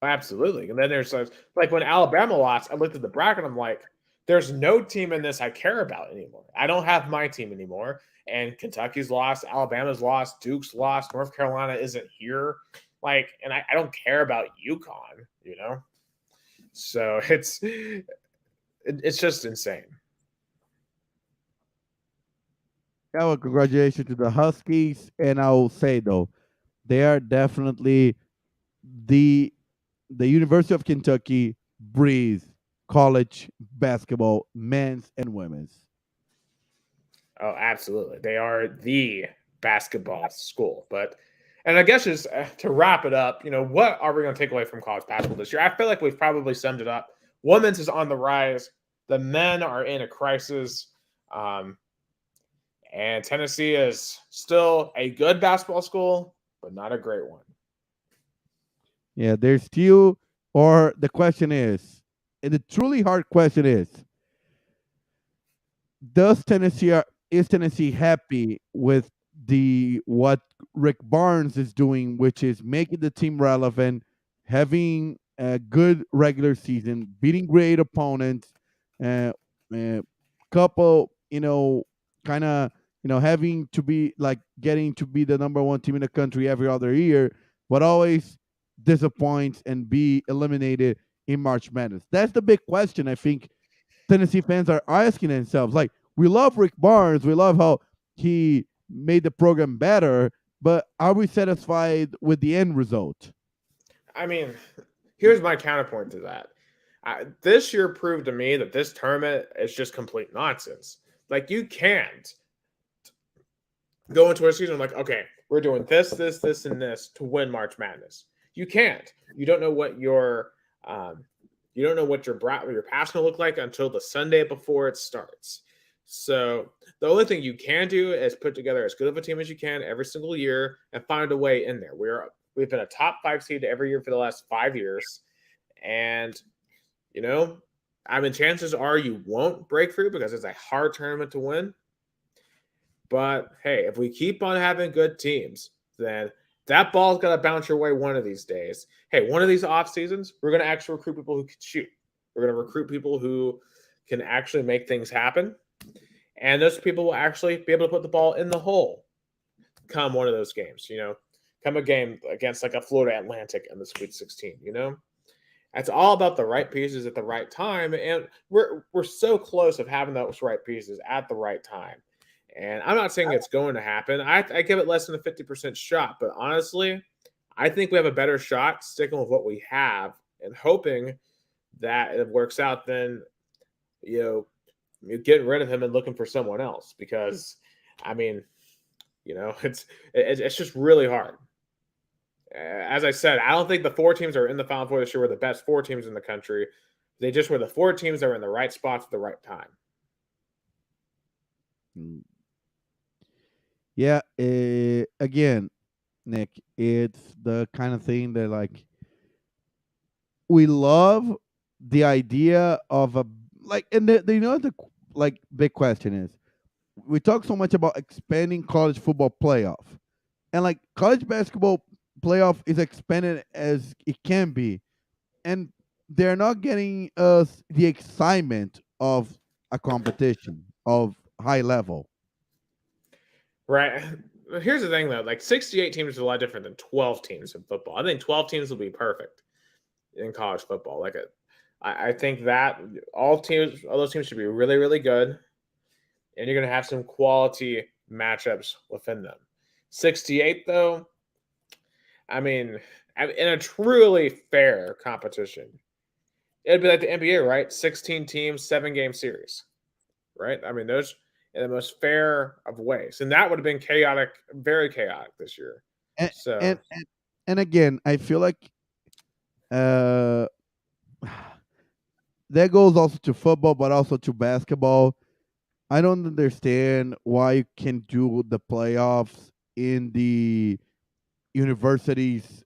Absolutely. And then there's like when Alabama lost, I looked at the bracket, I'm like, there's no team in this I care about anymore. I don't have my team anymore. And Kentucky's lost, Alabama's lost, Duke's lost, North Carolina isn't here. Like, and I don't care about UConn. So it's just insane. Yeah, well, congratulations to the Huskies, and I will say though, they are definitely the the University of Kentucky breathes college basketball, men's and women's. Oh, absolutely. They are the basketball school. And I guess just to wrap it up, what are we going to take away from college basketball this year? I feel like we've probably summed it up. Women's is on the rise. The men are in a crisis. And Tennessee is still a good basketball school, but not a great one. Yeah, there's still, or the question is, and the truly hard question does is Tennessee happy with the what Rick Barnes is doing, which is making the team relevant, having a good regular season, beating great opponents, uh, couple, kind of, having to be like getting to be the number one team in the country every other year, but always disappoints and be eliminated in March Madness. That's the big question. I think Tennessee fans are asking themselves, like, we love Rick Barnes, we love how he made the program better, but are we satisfied with the end result? I mean, here's my counterpoint to that. This year proved to me that this tournament is just complete nonsense. Like, you can't go into a season like, okay, we're doing this, this, this, and this to win March Madness. You can't. You don't know what your your past will look like until the Sunday before it starts. So the only thing you can do is put together as good of a team as you can every single year and find a way in there. We've been a top 5 seed every year for the last 5 years, and chances are you won't break through because it's a hard tournament to win. But hey, if we keep on having good teams, then that ball's got to bounce your way one of these days. Hey, one of these off seasons, we're going to actually recruit people who can shoot. We're going to recruit people who can actually make things happen. And those people will actually be able to put the ball in the hole come one of those games, come a game against like a Florida Atlantic in the Sweet 16, It's all about the right pieces at the right time. And we're so close of having those right pieces at the right time. And I'm not saying it's going to happen. I give it less than a 50% shot. But honestly, I think we have a better shot sticking with what we have and hoping that it works out than, you're getting rid of him and looking for someone else. Because, it's just really hard. As I said, I don't think the 4 teams that are in the Final Four this year were the best 4 teams in the country. They just were the 4 teams that were in the right spots at the right time. Yeah, again, Nick, it's the kind of thing that, like, we love the idea of a, like, and the like big question is, we talk so much about expanding college football playoff, and like college basketball playoff is expanded as it can be, and they're not getting us the excitement of a competition of high level. Right. Here's the thing, though. Like, 68 teams is a lot different than 12 teams in football. I think 12 teams will be perfect in college football. Like, I think that all those teams should be really, really good, and you're going to have some quality matchups within them. 68, though, in a truly fair competition, it'd be like the NBA, right? 16 teams, 7-game series, right? Those in the most fair of ways, and that would have been chaotic, very chaotic this year. And So, and again, I feel like uh that goes also to football, but also to basketball. I don't understand why you can do the playoffs in the universities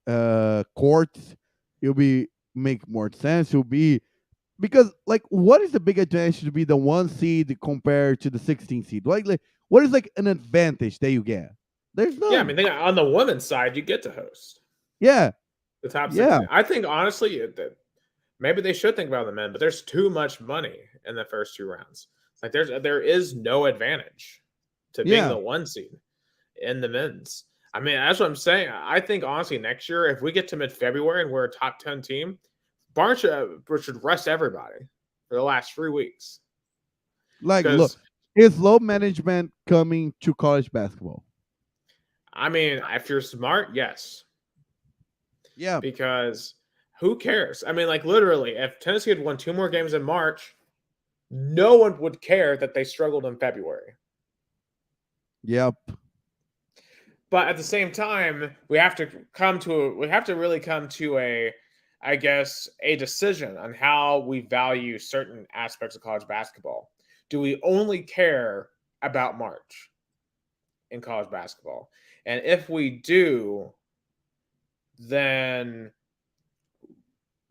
courts. It'll be make more sense. It'll be because, like, what is the big advantage to be the 1 seed compared to the 16 seed? Like what is like an advantage that you get? There's yeah, none. on the women's side, you get to host Yeah, the top yeah, 16. I think honestly that maybe they should think about the men, but there's too much money in the first 2 rounds. Like, there is no advantage to being yeah. the 1 seed in the men's. That's what I'm saying. I think honestly next year, if we get to mid-February and we're a top 10 team, Barnes should rest everybody for the last 3 weeks. Like, look, Because is low management coming to college basketball? if you're smart, yes. Yeah, Because who cares? Like, literally, if Tennessee had won 2 more games in March, no one would care that they struggled in February. yep. But at the same time, we have to really come to a decision on how we value certain aspects of college basketball. Do we only care about March? in college basketball? And if we do, then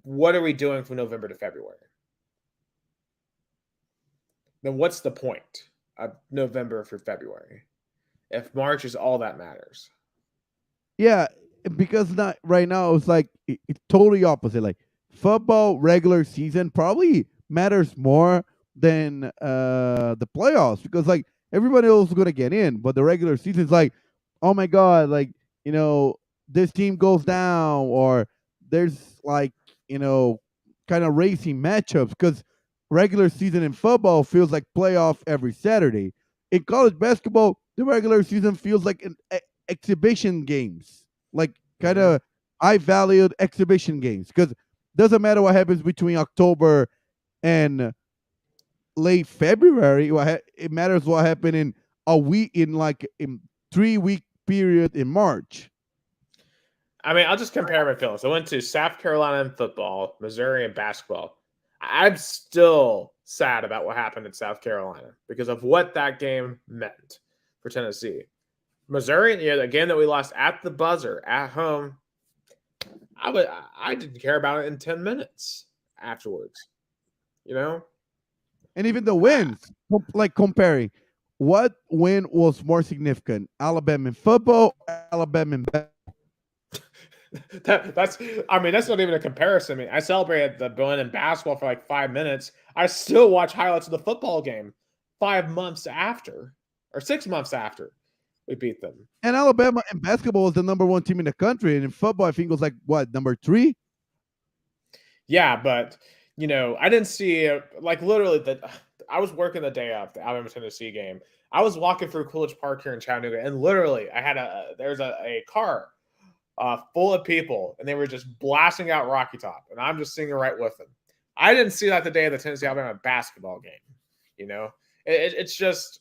what are we doing from November to February? Then what's the point of November for February if March is all that matters? Yeah, because not right now it's like it's totally opposite. Like football regular season probably matters more than the playoffs because like everybody else is gonna get in, but the regular season is like, oh my god, like this team goes down or there's like you know kind of racing matchups because regular season in football feels like playoff every Saturday. In college basketball, the regular season feels like an exhibition games, like kind Mm-hmm. of high valued exhibition games, because doesn't matter what happens between October and late February. It matters what happened in a week, in like in 3 week period in March. I mean, I'll just compare my feelings. I went to South Carolina in football, Missouri in basketball. I'm still sad about what happened in South Carolina because of what that game meant for Tennessee. Missouri, yeah, the game that we lost at the buzzer at home, I didn't care about it in 10 minutes afterwards. You know? And even the I, wins, like comparing, what win was more significant? Alabama in football, Alabama in basketball? that's I mean, that's not even a comparison. I mean, I celebrated the win in basketball for like 5 minutes. I still watch highlights of the football game 5 months after or 6 months after we beat them. And Alabama in basketball was the number one team in the country, and in football, I think it was like what, number three? Yeah, but I didn't see like literally that. I was working the day of the Alabama Tennessee game. I was walking through Coolidge Park here in Chattanooga, and literally, I had there's a car full of people, and they were just blasting out Rocky Top, and I'm just singing right with them. I didn't see that the day of the Tennessee Alabama basketball game. You know, it's just.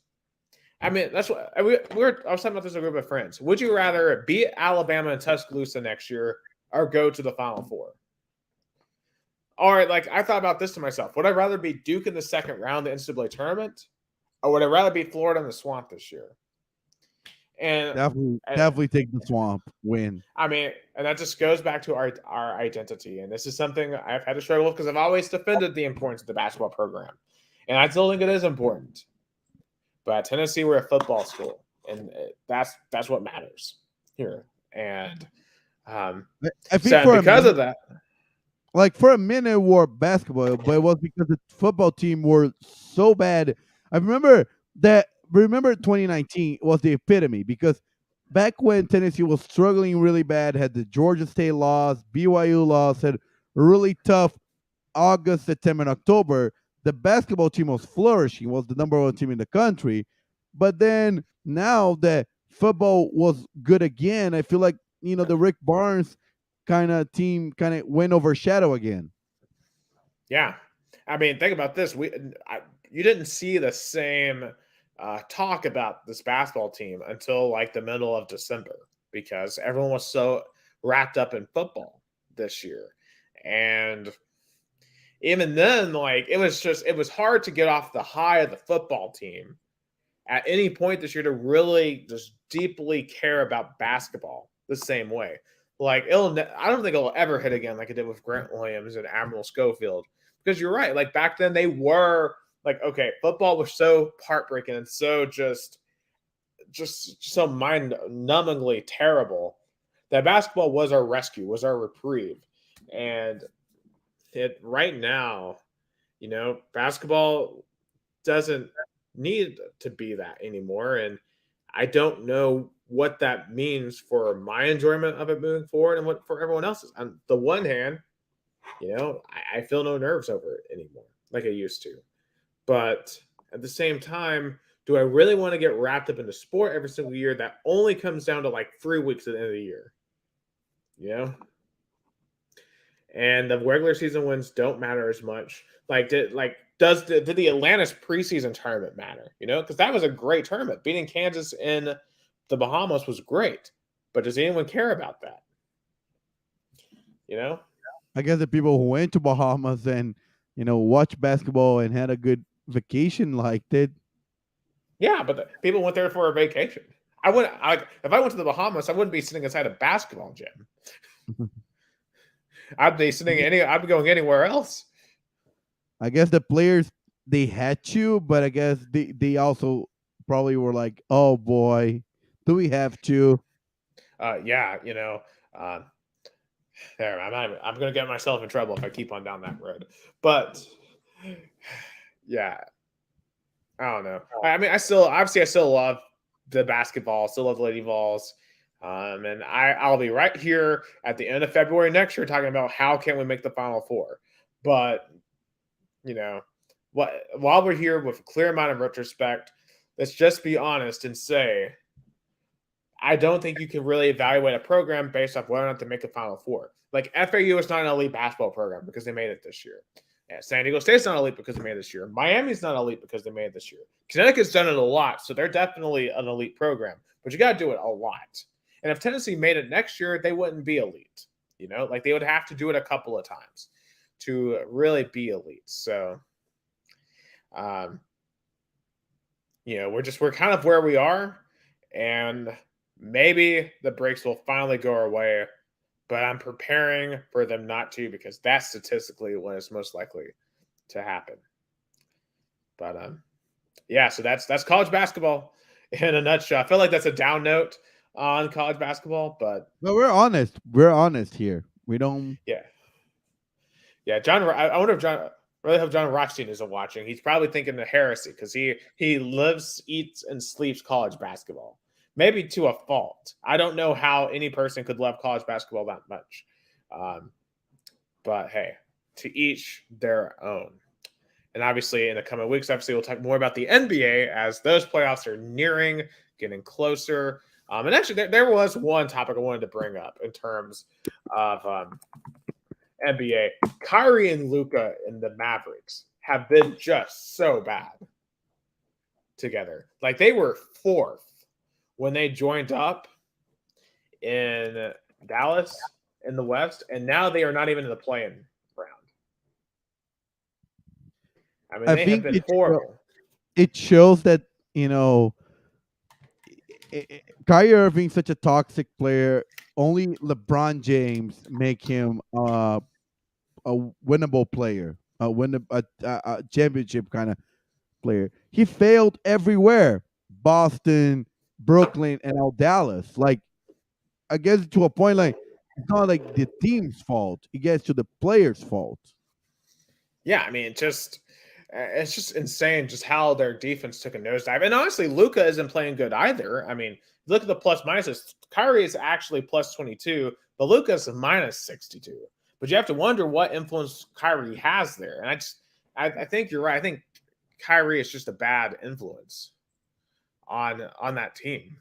I mean, that's what I was talking about this with a group of friends. Would you rather beat Alabama in Tuscaloosa next year or go to the Final Four? All right, like I thought about this to myself. Would I rather be Duke in the second round of the NCAA tournament, or would I rather be Florida in the swamp this year? And Definitely take the swamp win. I mean, and that just goes back to our identity. And this is something I've had to struggle with because I've always defended the importance of the basketball program, and I still think it is important. But at Tennessee, we're a football school, and that's what matters here. And I think so for a because of minute, that, like for a minute, it were basketball, but it was because the football team were so bad. I remember 2019 was the epitome because back when Tennessee was struggling really bad, had the Georgia State loss, BYU loss, had really tough August, September, and October. The basketball team was flourishing, was the number one team in the country. But then now that football was good again, I feel like the Rick Barnes kind of team kind of went overshadow again. yeah, I mean, think about this. You didn't see the same talk about this basketball team until like the middle of December because everyone was so wrapped up in football this year, and even then, like it was hard to get off the high of the football team at any point this year to really just deeply care about basketball the same way. Like I don't think it'll ever hit again like it did with Grant Williams and Admiral Schofield. Because you're right, like back then they were like, okay, football was so heartbreaking and so just so mind-numbingly terrible that basketball was our rescue, was our reprieve. And it right now, basketball doesn't need to be that anymore. And I don't know what that means for my enjoyment of it moving forward and what for everyone else's. On the one hand, I feel no nerves over it anymore like I used to. But at the same time, do I really want to get wrapped up in the sport every single year that only comes down to like 3 weeks at the end of the year? You know? And the regular season wins don't matter as much. Like, did the Atlantis preseason tournament matter? Because that was a great tournament. Beating Kansas in the Bahamas was great, but does anyone care about that? You know? I guess the people who went to Bahamas and watched basketball and had a good vacation liked it. Yeah, but people went there for a vacation. I wouldn't. If I went to the Bahamas, I wouldn't be sitting inside a basketball gym. I'd be sitting I'd be going anywhere else. I guess the players they had to, but I guess they also probably were like, "Oh boy, do we have to?" Yeah, uh, there. I'm going to get myself in trouble if I keep on down that road. But yeah, I don't know. I mean, I still love the basketball, still love Lady Vols. And I'll be right here at the end of February next year talking about how can we make the Final Four. But you know, while we're here with a clear amount of retrospect, let's just be honest and say I don't think you can really evaluate a program based off whether or not they make the Final Four. Like FAU is not an elite basketball program because they made it this year. Yeah, San Diego State's not elite because they made it this year. Miami's not elite because they made it this year. Connecticut's done it a lot, so they're definitely an elite program. But you got to do it a lot. And if Tennessee made it next year, they wouldn't be elite. Like they would have to do it a couple of times to really be elite. So, we're kind of where we are, and maybe the breaks will finally go our way, but I'm preparing for them not to because that's statistically when it's most likely to happen. But yeah, so that's college basketball in a nutshell. I feel like that's a down note on college basketball, but we're honest. We're honest here. We don't. yeah, yeah. John, I wonder if John. Really hope John Rothstein isn't watching. He's probably thinking of heresy because he lives, eats, and sleeps college basketball. Maybe to a fault. I don't know how any person could love college basketball that much. But hey, to each their own. And obviously, in the coming weeks, we'll talk more about the NBA as those playoffs are nearing, getting closer. And actually, there was one topic I wanted to bring up in terms of NBA. Kyrie and Luka and the Mavericks have been just so bad together. Like they were fourth when they joined up in Dallas in the West, and now they are not even in the play-in round. I mean, I they have think been horrible. it shows that Kyrie Irving such a toxic player. Only LeBron James make him a winnable player, a championship kind of player. He failed everywhere. Boston, Brooklyn, and now Dallas. Like I guess to a point like it's not like the team's fault. It gets to the player's fault. Yeah, I mean, it's just insane just how their defense took a nosedive. And honestly, Luka isn't playing good either. I mean, look at the plus minuses. Kyrie is actually plus 22, but Luka's minus 62. But you have to wonder what influence Kyrie has there. And I think you're right. I think Kyrie is just a bad influence on that team.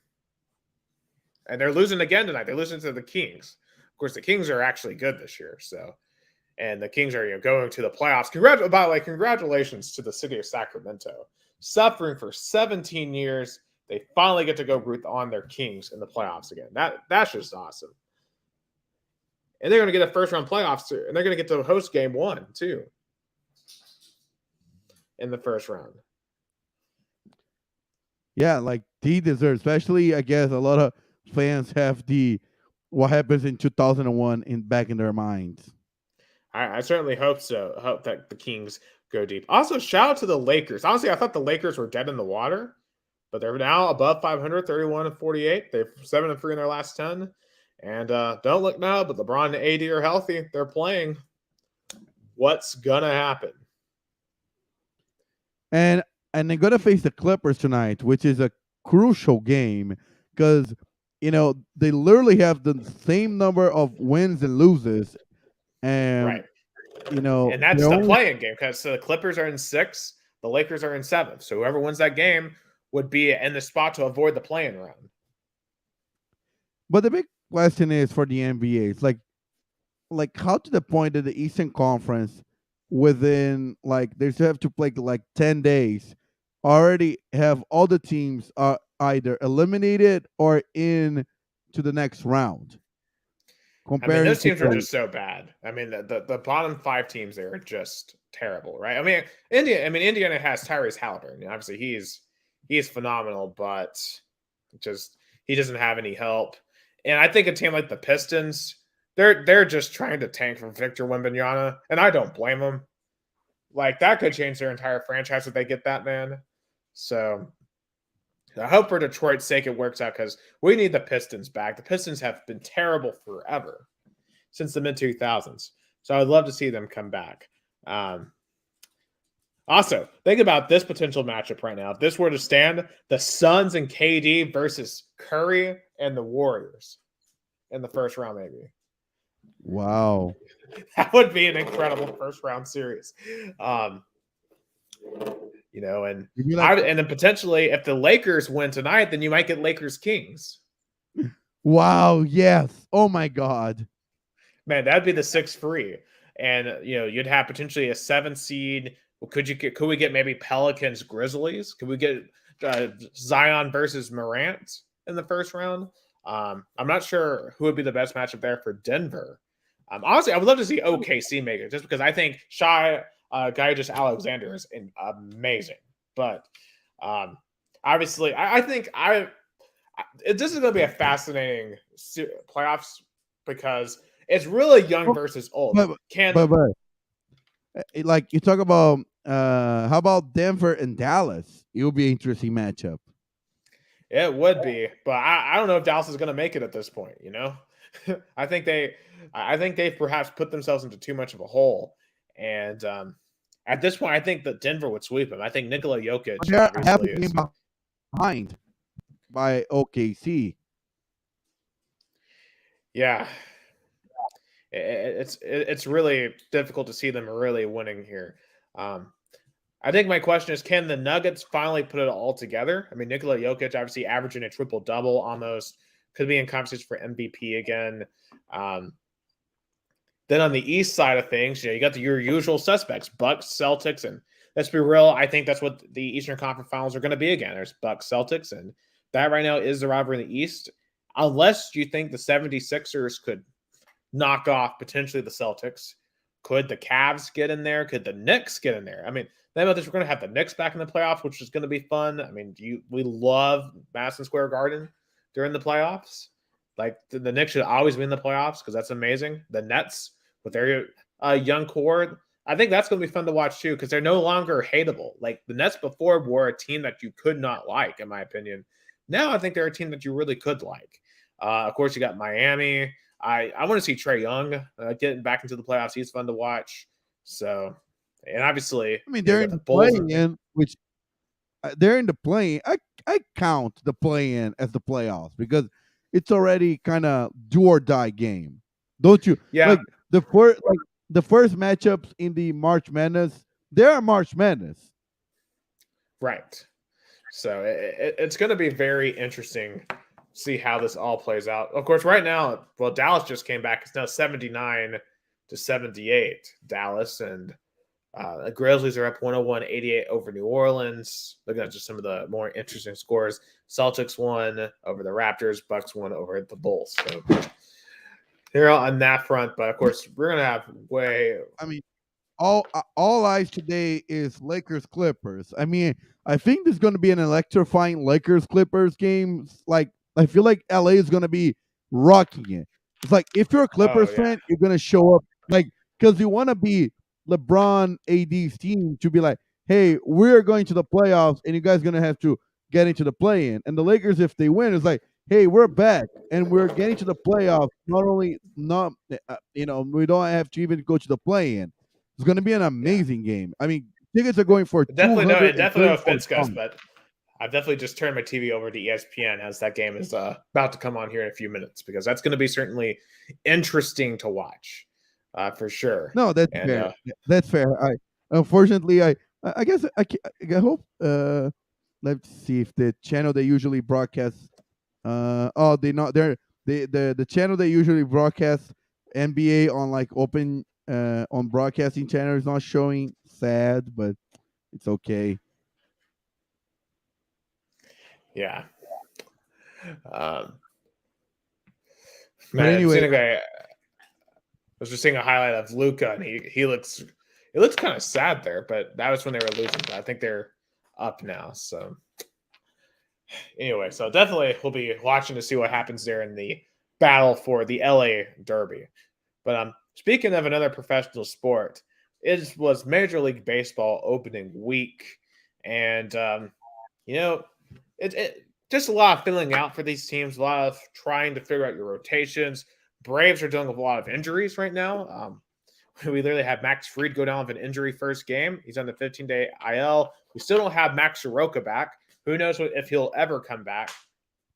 And they're losing again tonight. They're losing to the Kings. Of course, the Kings are actually good this year. So, and the Kings are going to the playoffs. Congratulations to the city of Sacramento, suffering for 17 years. They finally get to go root on their Kings in the playoffs again. That's just awesome. And they're going to get a first round playoffs too, and they're going to get to host game 1 too in the first round. Yeah, like he deserves. Especially, I guess a lot of fans have the what happens in 2001 back in their minds. I certainly hope so. I hope that the Kings go deep. Also, shout out to the Lakers. Honestly, I thought the Lakers were dead in the water, but they're now above 500, 31-48. They've 7-3 in their last 10. And don't look now, but LeBron and AD are healthy. They're playing. What's gonna happen? And they're gonna face the Clippers tonight, which is a crucial game because they literally have the same number of wins and loses, and Right. And that's the playing game because the Clippers are in 6, the Lakers are in 7. So whoever wins that game would be in the spot to avoid the playing round. But the big question is for the NBA, it's like how to the point that the Eastern Conference within they still have to play 10 days already have all the teams are either eliminated or in to the next round. I mean, those teams are just so bad. I mean, the bottom 5 teams there are just terrible, right? I mean, Indiana has Tyrese Halliburton. Obviously, he's phenomenal, but just He doesn't have any help. And I think a team like the Pistons, they're just trying to tank for Victor Wembanyama, and I don't blame them. Like, that could change their entire franchise if they get that man. So I hope for Detroit's sake it works out because we need the Pistons back. The Pistons have been terrible forever since the mid 2000s. So I'd love to see them come back. Also, think about this potential matchup right now. If this were to stand, the Suns and KD versus Curry and the Warriors in the first round, maybe. Wow. That would be an incredible first round series. And then potentially if the Lakers win tonight, then you might get Lakers Kings. Wow, yes. Oh my God. Man, that'd be the 6-free. And you'd have potentially a 7 seed. Could we get maybe Pelicans Grizzlies? Could we get Zion versus Morant in the first round? I'm not sure who would be the best matchup there for Denver. Honestly, I would love to see OKC make it just because I think Shai Gilgeous-Alexander is amazing. But obviously, I think this is going to be a fascinating playoffs because it's really young versus old. But like you talk about, how about Denver and Dallas? It would be an interesting matchup. It would be, but I don't know if Dallas is going to make it at this point. I think they've perhaps put themselves into too much of a hole, and at this point, I think that Denver would sweep them. I think Nikola Jokic obviously is behind by OKC. Yeah, it's really difficult to see them really winning here. I think my question is, can the Nuggets finally put it all together? I mean, Nikola Jokic obviously averaging a triple-double almost, could be in conversation for MVP again. Then on the East side of things, you got your usual suspects, Bucks, Celtics, and let's be real, I think that's what the Eastern Conference Finals are going to be again. There's Bucks, Celtics, and that right now is the rivalry in the East. Unless you think the 76ers could knock off potentially the Celtics. Could the Cavs get in there? Could the Knicks get in there? I mean, then we're going to have the Knicks back in the playoffs, which is going to be fun. I mean, we love Madison Square Garden during the playoffs. Like, the Knicks should always be in the playoffs because that's amazing. The Nets with their young core, I think that's going to be fun to watch too because they're no longer hateable. Like, the Nets before were a team that you could not like, in my opinion. Now I think they're a team that you really could like. Of course, you got Miami. I want to see Trae Young getting back into the playoffs. He's fun to watch. So, and obviously, I mean, they're in the play-in, which they're in the play-in. I count the play-in as the playoffs because it's already kind of do or die game, don't you? Yeah. Like the first matchups in the March Madness, they are March Madness. Right. So it's going to be very interesting. See how this all plays out. Of course, right now, well, Dallas just came back. It's now 79-78, Dallas, and the Grizzlies are up 101-88 over New Orleans. Looking at just some of the more interesting scores, Celtics won over the Raptors, Bucks won over the Bulls. So they're on that front, but of course, we're gonna have I mean, all eyes today is Lakers Clippers. I mean, I think there's going to be an electrifying Lakers Clippers game. Like, I feel like LA is going to be rocking it. It's like, if you're a Clippers fan, you're going to show up, like, because you want to be LeBron AD's team to be like, hey, we're going to the playoffs and you guys going to have to get into the play-in. And the Lakers, if they win, it's like, hey, we're back and we're getting to the playoffs. We don't have to even go to the play-in. It's going to be an amazing game. I mean, tickets are going for definitely no offense, Gus, but I've definitely just turned my TV over to ESPN as that game is about to come on here in a few minutes because that's going to be certainly interesting to watch for sure. No, that's fair. That's fair. Unfortunately, I guess I hope. Let's see if the channel they usually broadcast. The channel they usually broadcast NBA on like open on broadcasting channel is not showing. Sad, but it's okay. Yeah. But anyway, I was just seeing a highlight of Luka, and he looks kind of sad there. But that was when they were losing. But I think they're up now. So Anyway, so definitely we'll be watching to see what happens there in the battle for the LA Derby. But speaking of another professional sport, it was Major League Baseball opening week, and you know, it just a lot of filling out for these teams, a lot of trying to figure out your rotations. Braves are dealing with a lot of injuries right now. We literally had Max Fried go down with an injury first game. He's on the 15-day IL. We still don't have Max Soroka back. Who knows if he'll ever come back?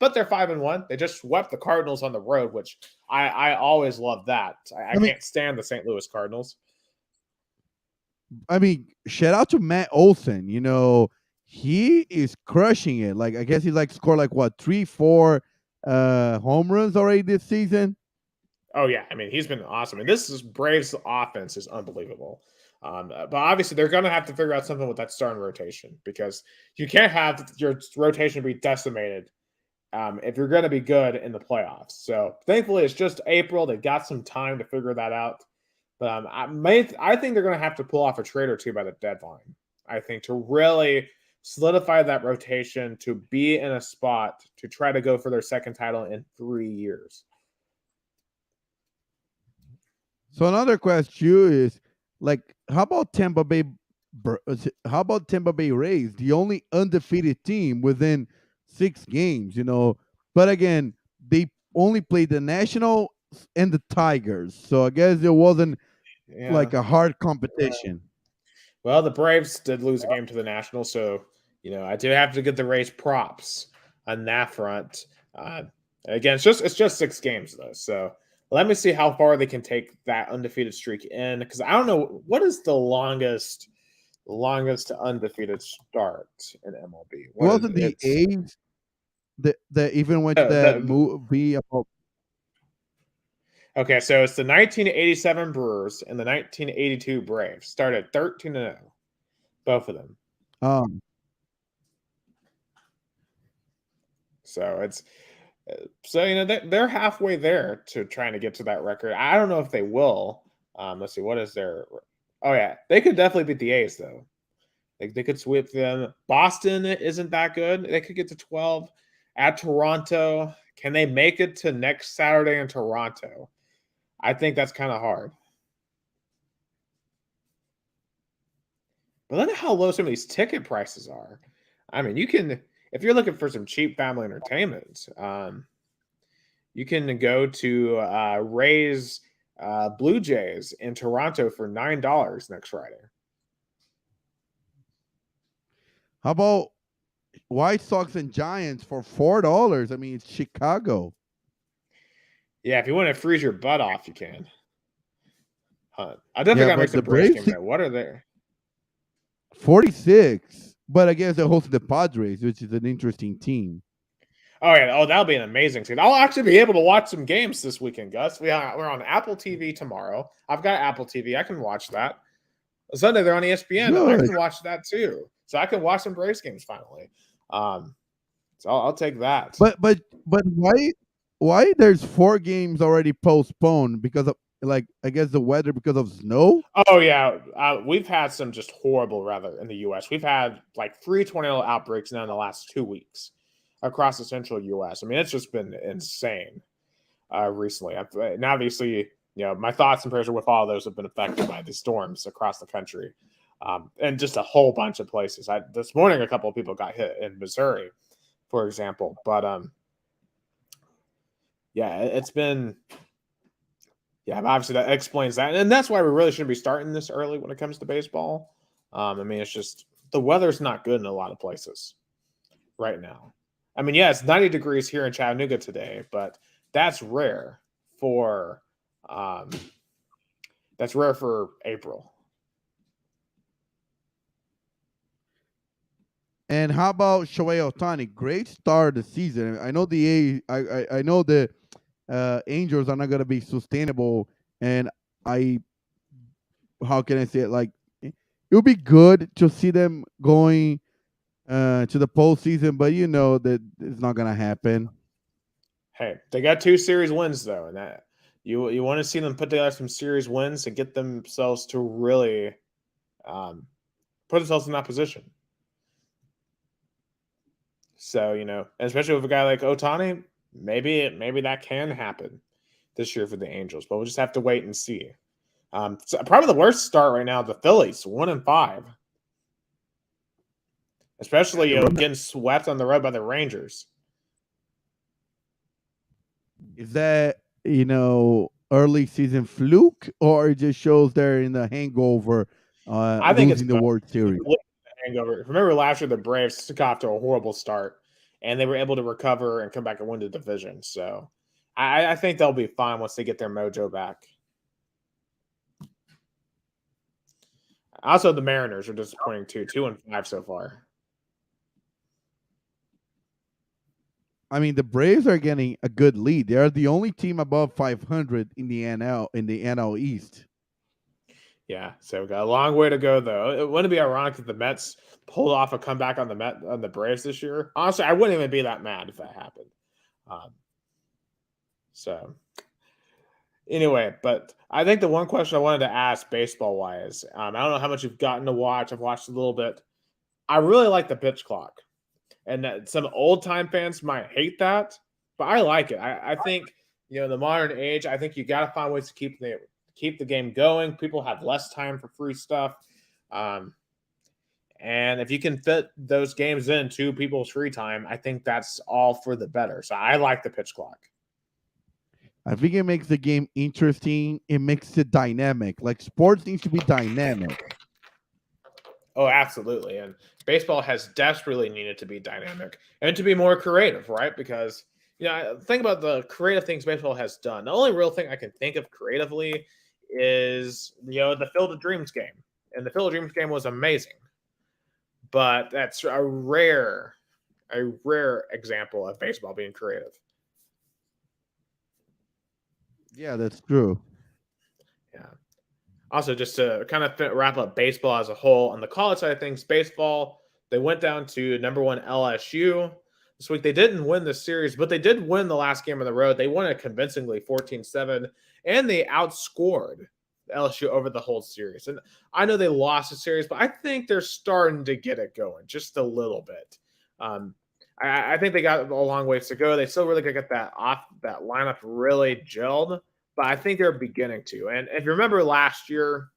But they're 5-1. They just swept the Cardinals on the road, which I always love that. I I mean, can't stand the St. Louis Cardinals. shout out to Matt Olson. He is crushing it. Like I guess he's like scored like what 3, 4 home runs already this season. Oh yeah, I mean he's been awesome, and this is Braves offense is unbelievable. But obviously they're going to have to figure out something with that starting rotation because you can't have your rotation be decimated if you're going to be good in the playoffs. So thankfully it's just April. They got some time to figure that out. But I think they're going to have to pull off a trade or two by the deadline. I think to really solidify that rotation to be in a spot to try to go for their second title in 3 years. So another question is like, how about Tampa Bay? How about Tampa Bay Rays, the only undefeated team within 6 games? But again, they only played the National and the Tigers, so I guess it wasn't Yeah. like a hard competition. Well, the Braves did lose a game to the Nationals, so I do have to give the Rays props on that front. Uh, Again, it's just 6 games though, so let me see how far they can take that undefeated streak in because I don't know what is the longest undefeated start in MLB. What is Wasn't it? the It's A's that even went to that the movie about? okay, so it's the 1987 Brewers and the 1982 Braves started 13-0, both of them. Um, So it's so they're halfway there to trying to get to that record. I don't know if they will. Let's see, what is their? Oh yeah, they could definitely beat the A's though. They could sweep them. Boston isn't that good. They could get to 12 at Toronto. Can they make it to next Saturday in Toronto? I think that's kind of hard. But look at how low some of these ticket prices are. I mean, you can if you're looking for some cheap family entertainment. You can go to Rays Blue Jays in Toronto for $9 next Friday. how about White Sox and Giants for $4? I mean, it's Chicago. Yeah, if you want to freeze your butt off, you can. I definitely Yeah, got to make but the some Braves Braves game though. What are they? 46. But I guess they're hosting the Padres, which is an interesting team. Oh yeah, that'll be an amazing scene. I'll actually be able to watch some games this weekend, Gus. We're on Apple TV tomorrow. I've got Apple TV. I can watch that. Sunday they're on ESPN. I Good. can watch that too. So I can watch some Braves games finally. So I'll take that. But why there's 4 games already postponed because of like I guess the weather because of snow? Oh yeah, we've had some just horrible weather in the U.S. We've had like 3 tornado outbreaks now in the last 2 weeks across the central U.S. I mean, it's just been insane recently. And obviously, my thoughts and prayers are with all those who've been affected by the storms across the country, and just a whole bunch of places. This morning, a couple of people got hit in Missouri, for example. But yeah, it's been. Yeah, obviously that explains that, and that's why we really shouldn't be starting this early when it comes to baseball. I mean, it's just the weather's not good in a lot of places right now. I mean, yeah, it's 90 degrees here in Chattanooga today, but that's rare for um, April. And how about Shohei Ohtani? Great start of the season. I know I know the Angels are not going to be sustainable, and I how can I say it? Like it would be good to see them going to the postseason, but you know that it's not going to happen. Hey, they got 2 series wins though, and that you want to see them put together some series wins and get themselves to really um, put themselves in that position. So, and especially with a guy like Otani, maybe that can happen this year for the Angels, but we'll just have to wait and see. So probably the worst start right now, the Phillies, 1-5, Yeah, especially the run getting swept on the road by the Rangers. is that early season fluke, or it just shows they're in the hangover, I think it's losing the both. World It's a Series. complete hangover. Remember last year, the Braves got off to a horrible start, and they were able to recover and come back and win the division. So I think they'll be fine once they get their mojo back. Also, the Mariners are disappointing too, 2-5 so far. I mean, the Braves are getting a good lead. They are the only team above 500 in the NL East. Yeah, so we got a long way to go though. It wouldn't be ironic if the Mets pulled off a comeback on the Braves this year. Honestly, I wouldn't even be that mad if that happened. Um, so anyway, but I think the one question I wanted to ask baseball wise, I don't know how much you've gotten to watch. I've watched a little bit. I really like the pitch clock, and some old time fans might hate that, but I like it. I think in the modern age, I think you got to find ways to keep the game going. People have less time for free stuff, and if you can fit those games into people's free time, I think that's all for the better. So I like the pitch clock. I think it makes the game interesting. It makes it dynamic. Like sports needs to be dynamic. Oh, absolutely. And baseball has desperately needed to be dynamic and to be more creative, right? Because, think about the creative things baseball has done. The only real thing I can think of creatively is, the Field of Dreams game. And the Field of Dreams game was amazing. But that's a rare example of baseball being creative. Yeah, that's true. Yeah. Also, just to kind of wrap up baseball as a whole, on the college side of things, baseball, they went down to number 1 LSU this week. They didn't win the series, but they did win the last game on the road. They won it convincingly 14-7, and they outscored LSU over the whole series. And I know they lost the series, but I think they're starting to get it going just a little bit. I think they got a long ways to go. They still really got to get that lineup really gelled, but I think they're beginning to. And if you remember last year,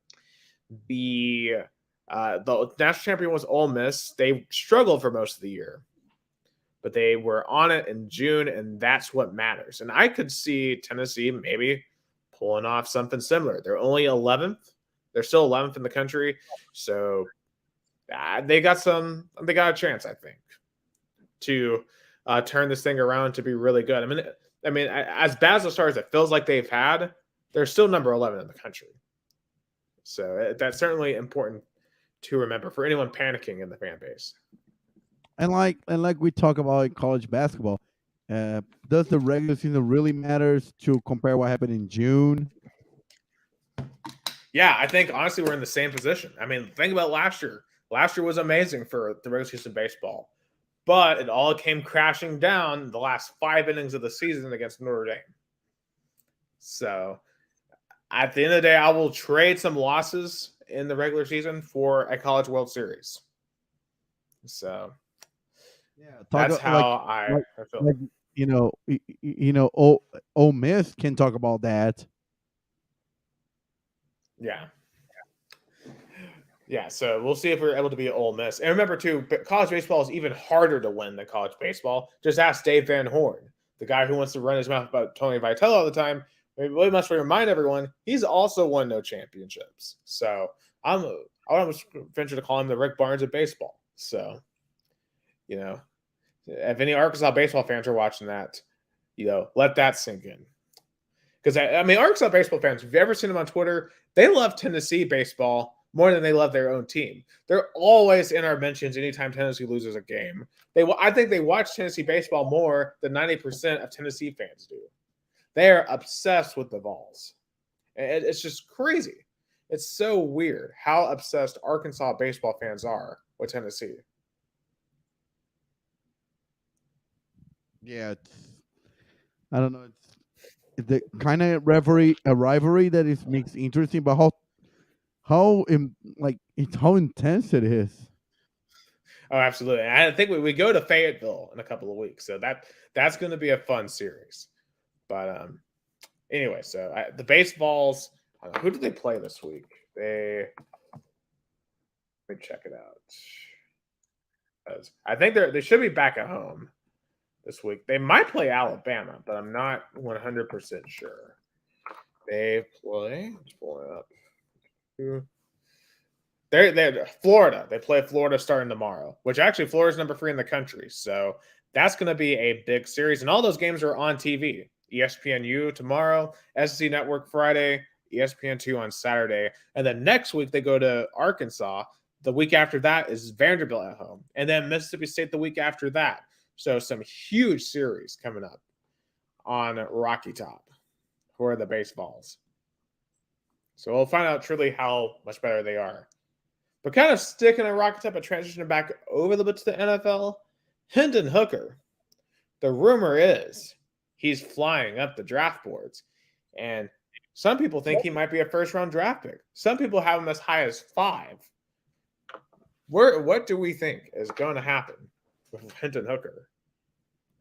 the national champion was Ole Miss. They struggled for most of the year, but they were on it in June, and that's what matters. And I could see Tennessee maybe pulling off something similar. They're only 11th. They're still 11th in the country, so they got a chance, I think, to turn this thing around to be really good. I mean, as bad as the stars it feels like they've had, they're still number 11 in the country. So that's certainly important to remember for anyone panicking in the fan base. And like we talk about in college basketball, does the regular season really matters to compare what happened in June? Yeah, I think honestly we're in the same position. I mean, think about last year. Last year was amazing for the regular season baseball, but it all came crashing down the last 5 innings of the season against Notre Dame. So at the end of the day, I will trade some losses in the regular season for a College World Series. So Yeah, that's how I feel. Like, Ole Miss can talk about that. Yeah, so we'll see if we're able to be Ole Miss. And remember, too, college baseball is even harder to win than college baseball. Just ask Dave Van Horn, the guy who wants to run his mouth about Tony Vitello all the time. We must remind everyone, he's also won no championships. So I would almost venture to call him the Rick Barnes of baseball. So, if any Arkansas baseball fans are watching that, let that sink in. Because, Arkansas baseball fans, if you've ever seen them on Twitter, they love Tennessee baseball more than they love their own team. They're always in our mentions anytime Tennessee loses a game. I think they watch Tennessee baseball more than 90% of Tennessee fans do. They are obsessed with the Vols. It's just crazy. It's so weird how obsessed Arkansas baseball fans are with Tennessee. Yeah, I don't know. It's the kind of rivalry that is makes interesting, but how intense it is. Oh, absolutely. And I think we go to Fayetteville in a couple of weeks, so that's going to be a fun series. But anyway, so the baseballs. Who did they play this week? Let me check it out. I think they should be back at home this week. They might play Alabama, but I'm not 100% sure. They play. Let's pull it up. They're Florida. They play Florida starting tomorrow, which actually Florida's number 3 in the country. So that's going to be a big series. And all those games are on TV. ESPNU tomorrow, SEC Network Friday, ESPN2 on Saturday. And then next week they go to Arkansas. The week after that is Vanderbilt at home. And then Mississippi State the week after that. So some huge series coming up on Rocky Top for the baseballs. So we'll find out truly how much better they are. But kind of sticking on Rocky Top and transitioning back over a little bit to the NFL, Hendon Hooker. The rumor is he's flying up the draft boards. And some people think he might be a first-round draft pick. Some people have him as high as 5. What do we think is going to happen with Hendon Hooker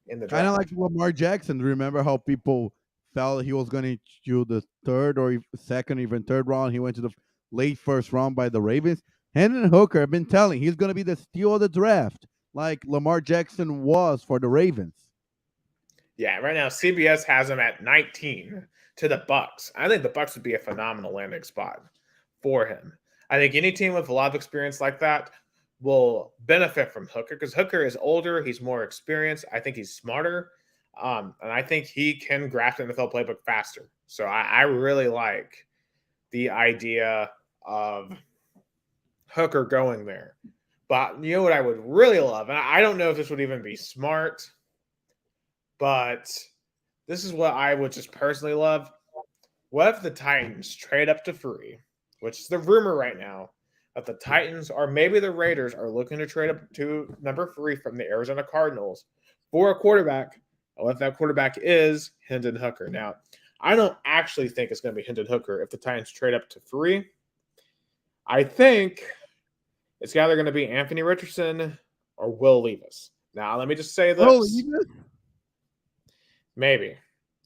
in the draft? Kind of like Lamar Jackson. Remember how people felt he was going to do the third or second, even third round? He went to the late first round by the Ravens. Hendon Hooker, I've been telling, he's going to be the steal of the draft, like Lamar Jackson was for the Ravens. Yeah, right now CBS has him at 19 to the Bucks. I think the Bucks would be a phenomenal landing spot for him. I think any team with a lot of experience like that will benefit from Hooker because Hooker is older. He's more experienced. I think he's smarter. And I think he can grasp the NFL playbook faster. So I really like the idea of Hooker going there. But you know what I would really love? And I don't know if this would even be smart, but this is what I would just personally love. What if the Titans trade up to free, which is the rumor right now, that the Titans or maybe the Raiders are looking to trade up to number 3 from the Arizona Cardinals for a quarterback. And what if that quarterback is Hendon Hooker? Now, I don't actually think it's going to be Hendon Hooker if the Titans trade up to 3. I think it's either going to be Anthony Richardson or Will Levis. Now, let me just say this. Oh, maybe.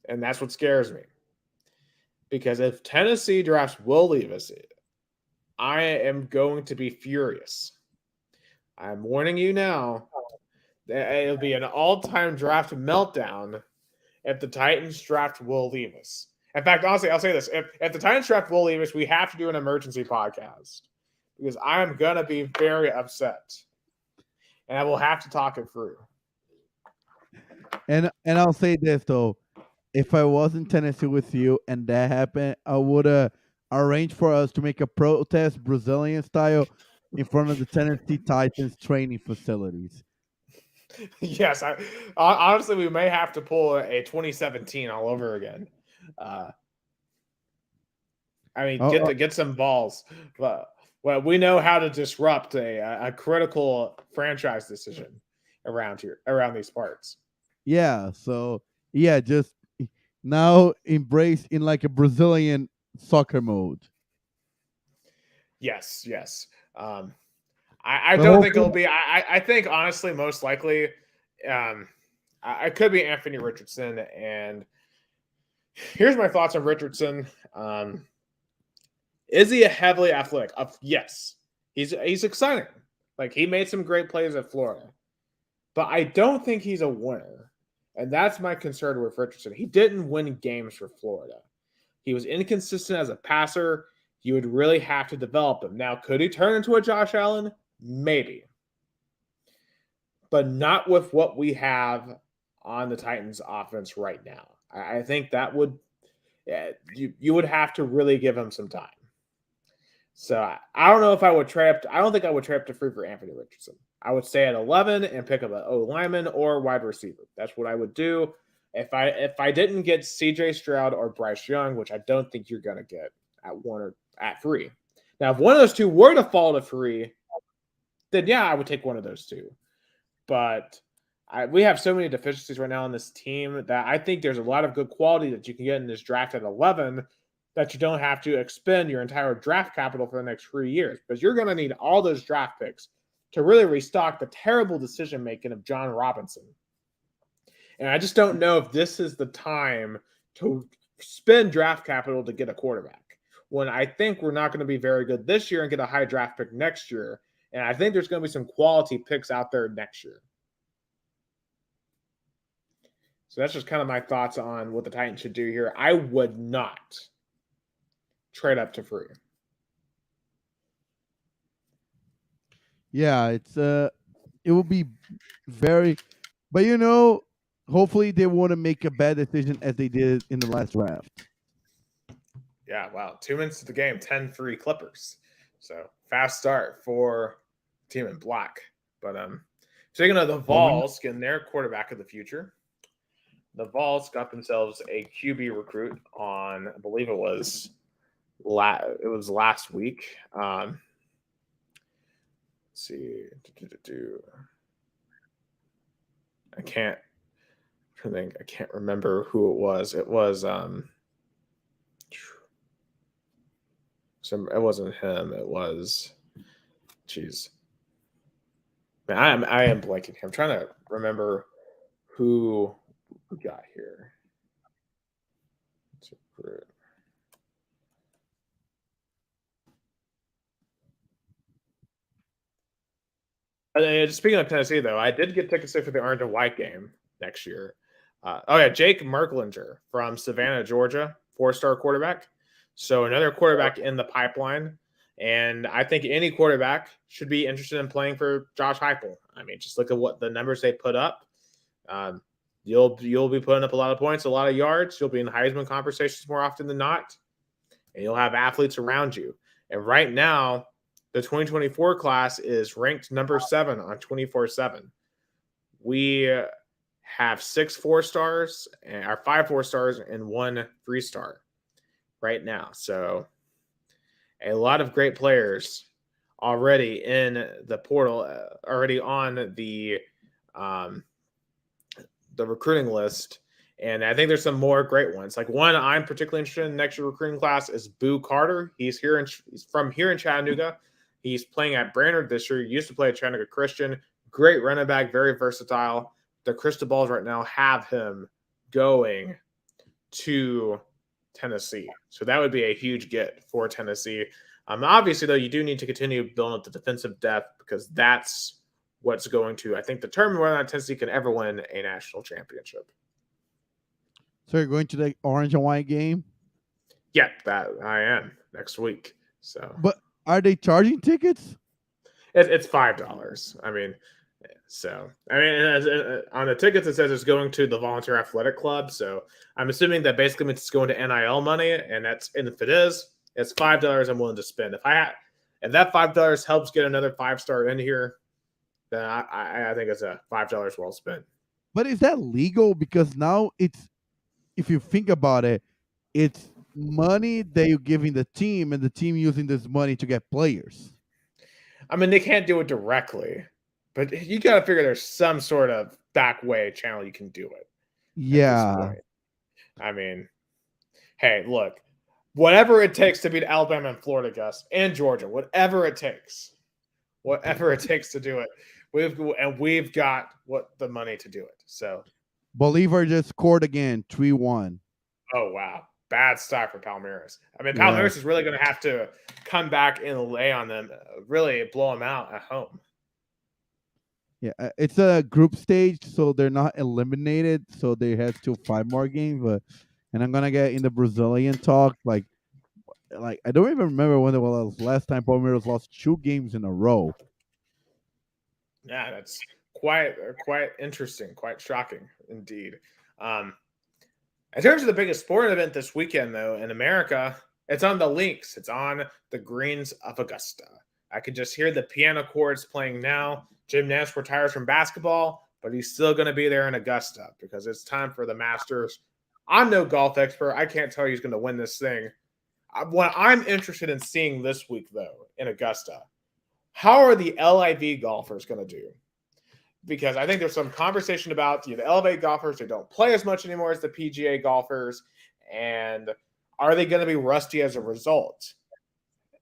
And that's what scares me. Because if Tennessee drafts Will Levis, I am going to be furious. I'm warning you now. It'll be an all-time draft meltdown if the Titans draft Will Levis. In fact, honestly, I'll say this. If the Titans draft Will Levis, we have to do an emergency podcast. Because I am going to be very upset. And I will have to talk it through. And I'll say this, though. If I was in Tennessee with you and that happened, I would arrange for us to make a protest Brazilian style in front of the Tennessee Titans training facilities. Yes, honestly, we may have to pull a 2017 all over again. Get some balls. But well, we know how to disrupt a critical franchise decision around these parts. Yeah, so yeah, just now embrace in like a Brazilian soccer mode. Yes. I don't think it'll be. I think honestly, most likely, I could be Anthony Richardson. And here's my thoughts on Richardson. Is he a heavily athletic? Yes, he's exciting. Like he made some great plays at Florida, but I don't think he's a winner, and that's my concern with Richardson. He didn't win games for Florida. He was inconsistent as a passer. You would really have to develop him. Now, could he turn into a Josh Allen? Maybe. But not with what we have on the Titans offense right now. I think that would you would have to really give him some time. So I don't know if I would trade up. I don't think I would trade up to free for Anthony Richardson. I would stay at 11 and pick up an O lineman or wide receiver. That's what I would do. If I didn't get CJ Stroud or Bryce Young, which I don't think you're going to get at 1 or at 3. Now, if one of those two were to fall to 3, then yeah, I would take one of those two. But we have so many deficiencies right now on this team that I think there's a lot of good quality that you can get in this draft at 11 that you don't have to expend your entire draft capital for the next 3 years. Because you're going to need all those draft picks to really restock the terrible decision making of John Robinson. And I just don't know if this is the time to spend draft capital to get a quarterback. When I think we're not going to be very good this year and get a high draft pick next year. And I think there's going to be some quality picks out there next year. So that's just kind of my thoughts on what the Titans should do here. I would not trade up to free. Yeah, it will be very, but hopefully they won't make a bad decision as they did in the last draft. Yeah, wow. 2 minutes to the game, 10-3 Clippers. So fast start for team in black. But speaking of the Vols getting their quarterback of the future, the Vols got themselves a QB recruit on, I believe it was last week. Let's see. I can't remember who it was. It was it wasn't him. It was, geez. Man, I am blanking. I'm trying to remember who we got here. Speaking of Tennessee, though, I did get tickets for the orange and white game next year. Jake Merklinger from Savannah, Georgia, 4-star quarterback. So another quarterback in the pipeline. And I think any quarterback should be interested in playing for Josh Heupel. I mean, just look at what the numbers they put up. You'll be putting up a lot of points, a lot of yards. You'll be in Heisman conversations more often than not. And you'll have athletes around you. And right now, the 2024 class is ranked number 7 on 24/7. We have 6 4-stars, or 5 4-stars, and 1 3-star right now. So a lot of great players already in the portal, already on the recruiting list. And I think there's some more great ones. Like one I'm particularly interested in next year recruiting class is Boo Carter. He's from here in Chattanooga. He's playing at Brainerd this year. He used to play at Chattanooga Christian. Great running back, very versatile. The Crystal Balls right now have him going to Tennessee. So that would be a huge get for Tennessee. Obviously, though, you do need to continue building up the defensive depth because that's what's going to, I think, determine whether or not Tennessee can ever win a national championship. So you're going to the orange and white game? Yeah, that I am next week. So, but are they charging tickets? It's $5. I mean, on the tickets it says it's going to the Volunteer Athletic Club. So I'm assuming that basically means it's going to NIL money, and if it is, it's $5 I'm willing to spend. If that $5 helps get another 5-star in here, then I think it's a $5 well spent. But is that legal? Because now if you think about it, it's money that you're giving the team, and the team using this money to get players. I mean, they can't do it directly, but you got to figure there's some sort of back way channel you can do it. Yeah. I mean, hey, look, whatever it takes to beat Alabama and Florida, Gus, and Georgia, whatever it takes to do it, we've got the money to do it. So, Bolivar just scored again, 3-1. Oh wow, bad start for Palmeiras. I mean, Palmeiras is really going to have to come back and lay on them, really blow them out at home. Yeah, it's a group stage, so they're not eliminated. So they have still 5 more games. And I'm gonna get in the Brazilian talk. Like I don't even remember when it was last time Palmeiras lost 2 games in a row. Yeah, that's quite interesting, quite shocking indeed. In terms of the biggest sporting event this weekend, though, in America, it's on the Lynx. It's on the greens of Augusta. I can just hear the piano chords playing now. Jim Nance retires from basketball, but he's still going to be there in Augusta because it's time for the Masters. I'm no golf expert. I can't tell you who's going to win this thing. What I'm interested in seeing this week, though, in Augusta, how are the LIV golfers going to do? Because I think there's some conversation about the LIV golfers who don't play as much anymore as the PGA golfers, and are they going to be rusty as a result?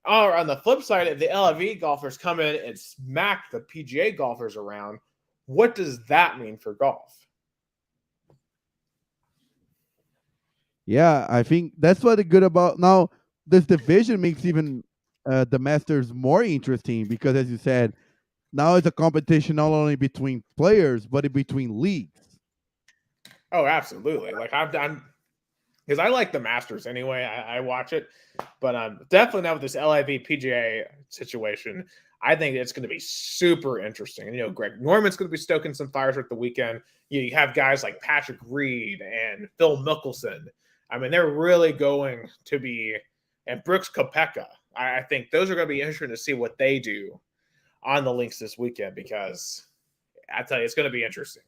Or on the flip side, if the LIV golfers come in and smack the PGA golfers around, what does that mean for golf? Yeah, I think that's what the good about now. This division makes even the Masters more interesting because, as you said, now it's a competition not only between players but between leagues. Oh, absolutely. Like I'm because I like the Masters anyway. I watch it, but definitely now with this LIV PGA situation, I think it's going to be super interesting. And, Greg Norman's going to be stoking some fires at the weekend. You have guys like Patrick Reed and Phil Mickelson. I mean, they're really going to be, and Brooks Koepka. I think those are going to be interesting to see what they do on the links this weekend because I tell you, it's going to be interesting.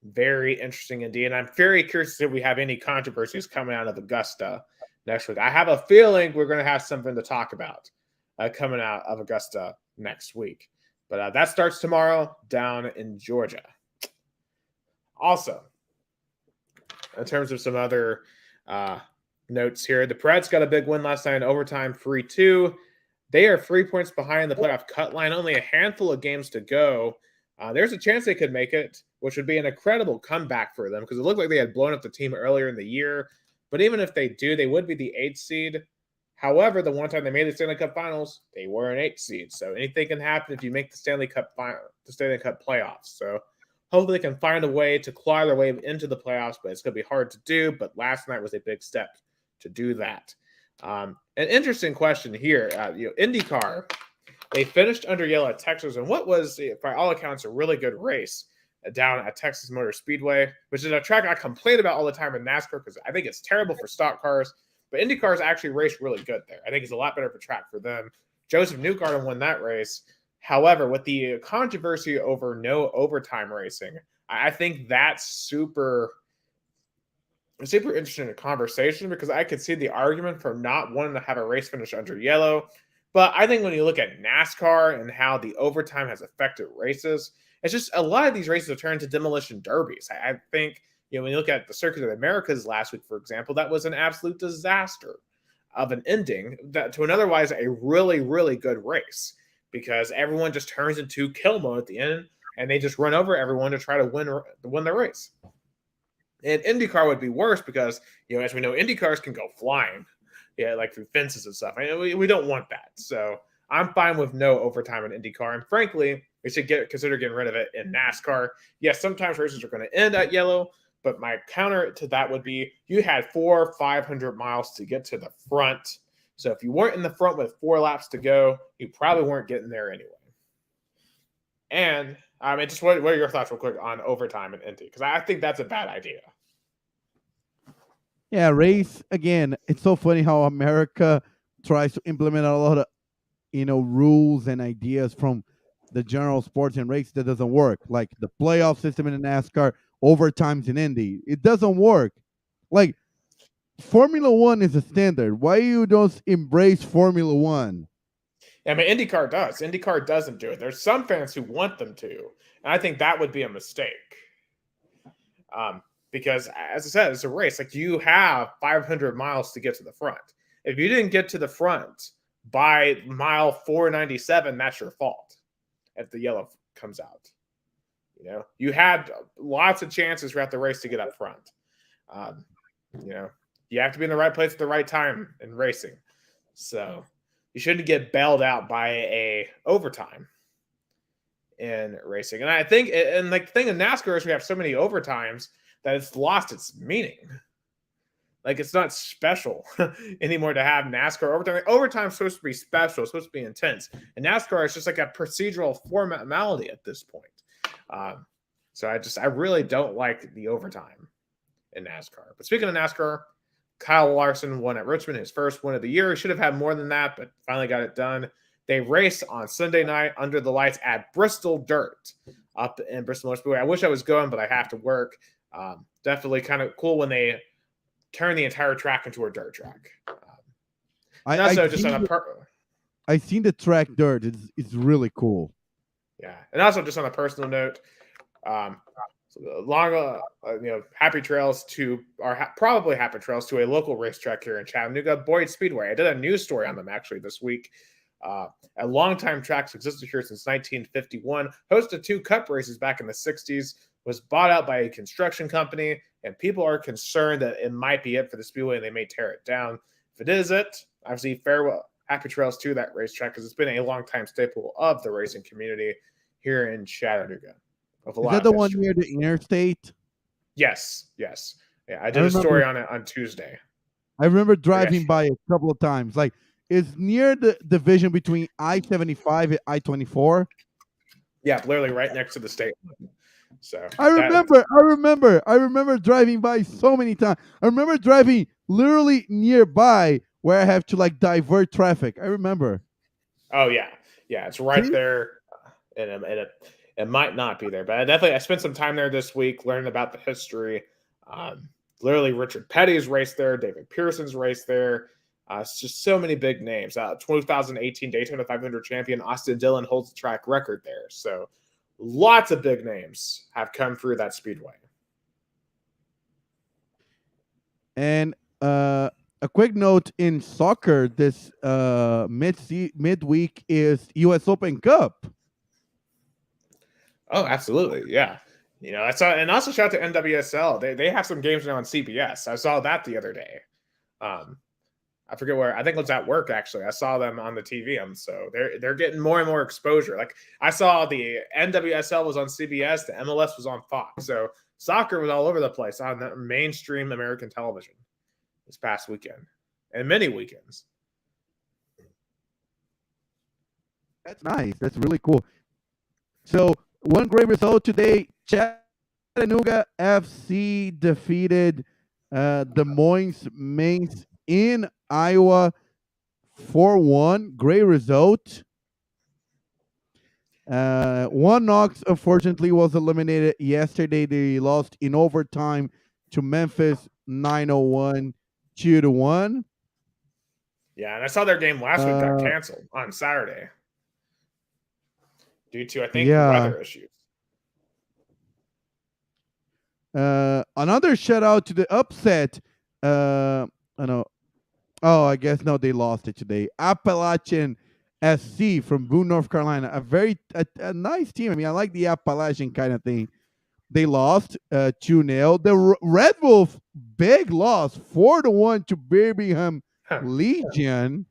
Very interesting indeed. And I'm very curious if we have any controversies coming out of Augusta next week. I have a feeling we're going to have something to talk about coming out of Augusta next week. But that starts tomorrow down in Georgia. Also, in terms of some other notes here, the Preds got a big win last night in overtime, 3-2. They are 3 points behind the playoff cut line, only a handful of games to go. There's a chance they could make it, which would be an incredible comeback for them because it looked like they had blown up the team earlier in the year. But even if they do, they would be the 8th seed. However, the one time they made the Stanley Cup Finals, they were an 8th seed. So anything can happen if you make the Stanley Cup playoffs. So hopefully they can find a way to claw their way into the playoffs, but it's going to be hard to do. But last night was a big step to do that. An interesting question here. IndyCar. They finished under yellow at Texas, and what was, by all accounts, a really good race down at Texas Motor Speedway, which is a track I complain about all the time in NASCAR because I think it's terrible for stock cars, but Indy cars actually race really good there. I think it's a lot better of a track for them. Joseph Newgarden won that race. However, with the controversy over no overtime racing, I think that's super interesting conversation because I could see the argument for not wanting to have a race finish under yellow. But I think when you look at NASCAR and how the overtime has affected races, it's just a lot of these races have turned into demolition derbies. I think, when you look at the Circuit of the Americas last week, for example, that was an absolute disaster of an ending to an otherwise a really, really good race because everyone just turns into kill mode at the end and they just run over everyone to try to win the race. And IndyCar would be worse because, as we know, IndyCars can go flying. Yeah, like through fences and stuff. I mean, we don't want that. So I'm fine with no overtime in IndyCar. And frankly, we should consider getting rid of it in NASCAR. Yes, sometimes races are going to end at yellow, but my counter to that would be you had 400 or 500 miles to get to the front. So if you weren't in the front with 4 laps to go, you probably weren't getting there anyway. And I mean, just what are your thoughts real quick on overtime in Indy? Because I think that's a bad idea. Yeah, race again. It's so funny how America tries to implement a lot of rules and ideas from the general sports and race that doesn't work. Like the playoff system in the NASCAR, overtimes in Indy. It doesn't work. Like Formula One is a standard. Why you don't embrace Formula One? I mean, IndyCar does. IndyCar doesn't do it. There's some fans who want them to, and I think that would be a mistake. Because, as I said, it's a race. Like, you have 500 miles to get to the front. If you didn't get to the front by mile 497, that's your fault if the yellow comes out. You had lots of chances throughout the race to get up front. You have to be in the right place at the right time in racing. So you shouldn't get bailed out by a overtime in racing. And I think, and like the thing in NASCAR is we have so many overtimes that it's lost its meaning. Like, it's not special anymore to have NASCAR overtime. Like, overtime is supposed to be special, it's supposed to be intense. And NASCAR is just like a procedural formality at this point. So I really don't like the overtime in NASCAR. But speaking of NASCAR, Kyle Larson won at Richmond, his first win of the year. He should have had more than that, but finally got it done. They raced on Sunday night under the lights at Bristol Dirt up in Bristol Motor Speedway. I wish I was going, but I have to work. Definitely kind of cool when they turn the entire track into a dirt track. I've seen the track dirt. It's really cool. Yeah, and also just on a personal note, long, happy trails to, or probably happy trails to a local racetrack here in Chattanooga, Boyd Speedway. I did a news story on them actually this week. A longtime track's existed here since 1951, hosted 2 cup races back in the 60s, was bought out by a construction company, and people are concerned that it might be it for the Speedway and they may tear it down. If it is it, obviously farewell, happy trails to that racetrack because it's been a long-time staple of the racing community here in Chattanooga. Of a Is lot that of the one history. near the interstate? Yes. Yeah, I I did a remember story on it on Tuesday. I remember driving Yes. by a couple of times. Like, it's near the division between I-75 and I-24. Yeah, literally right next to the state line. So I remember driving by so many times. I remember driving literally nearby where I have to like divert traffic. I remember. oh yeah, it's right See? there, it might not be there, but I spent some time there this week learning about the history. Um, Literally, Richard Petty's raced there, David Pearson's raced there. It's just so many big names. 2018 Daytona 500 champion Austin Dillon holds the track record there. So lots of big names have come through that speedway. And a quick note in soccer: this midweek is U.S. Open Cup. Oh, absolutely, yeah. I saw, and also shout out to NWSL. They have some games now on CBS. I saw that the other day. Um, I forget where. I think it was at work actually. I saw them on the TV, and so they're getting more and more exposure. Like I saw the NWSL was on CBS, the MLS was on Fox, so soccer was all over the place on the mainstream American television this past weekend and many weekends. That's nice. That's really cool. So one great result today: Chattanooga FC defeated Des Moines Mainz in Iowa 4-1. Great result. One Knox, unfortunately, was eliminated yesterday. They lost in overtime to Memphis 901 2-1. Yeah, and I saw their game last week got canceled on Saturday due to, I think, Yeah. weather issues. Another shout out to the upset. I know. Oh, I guess no, they lost it today. Appalachian SC from Boone, North Carolina. A nice team. I mean, I like the Appalachian kind of thing. They lost 2-0. The Red Wolf, big loss, 4-1 to Birmingham Legion.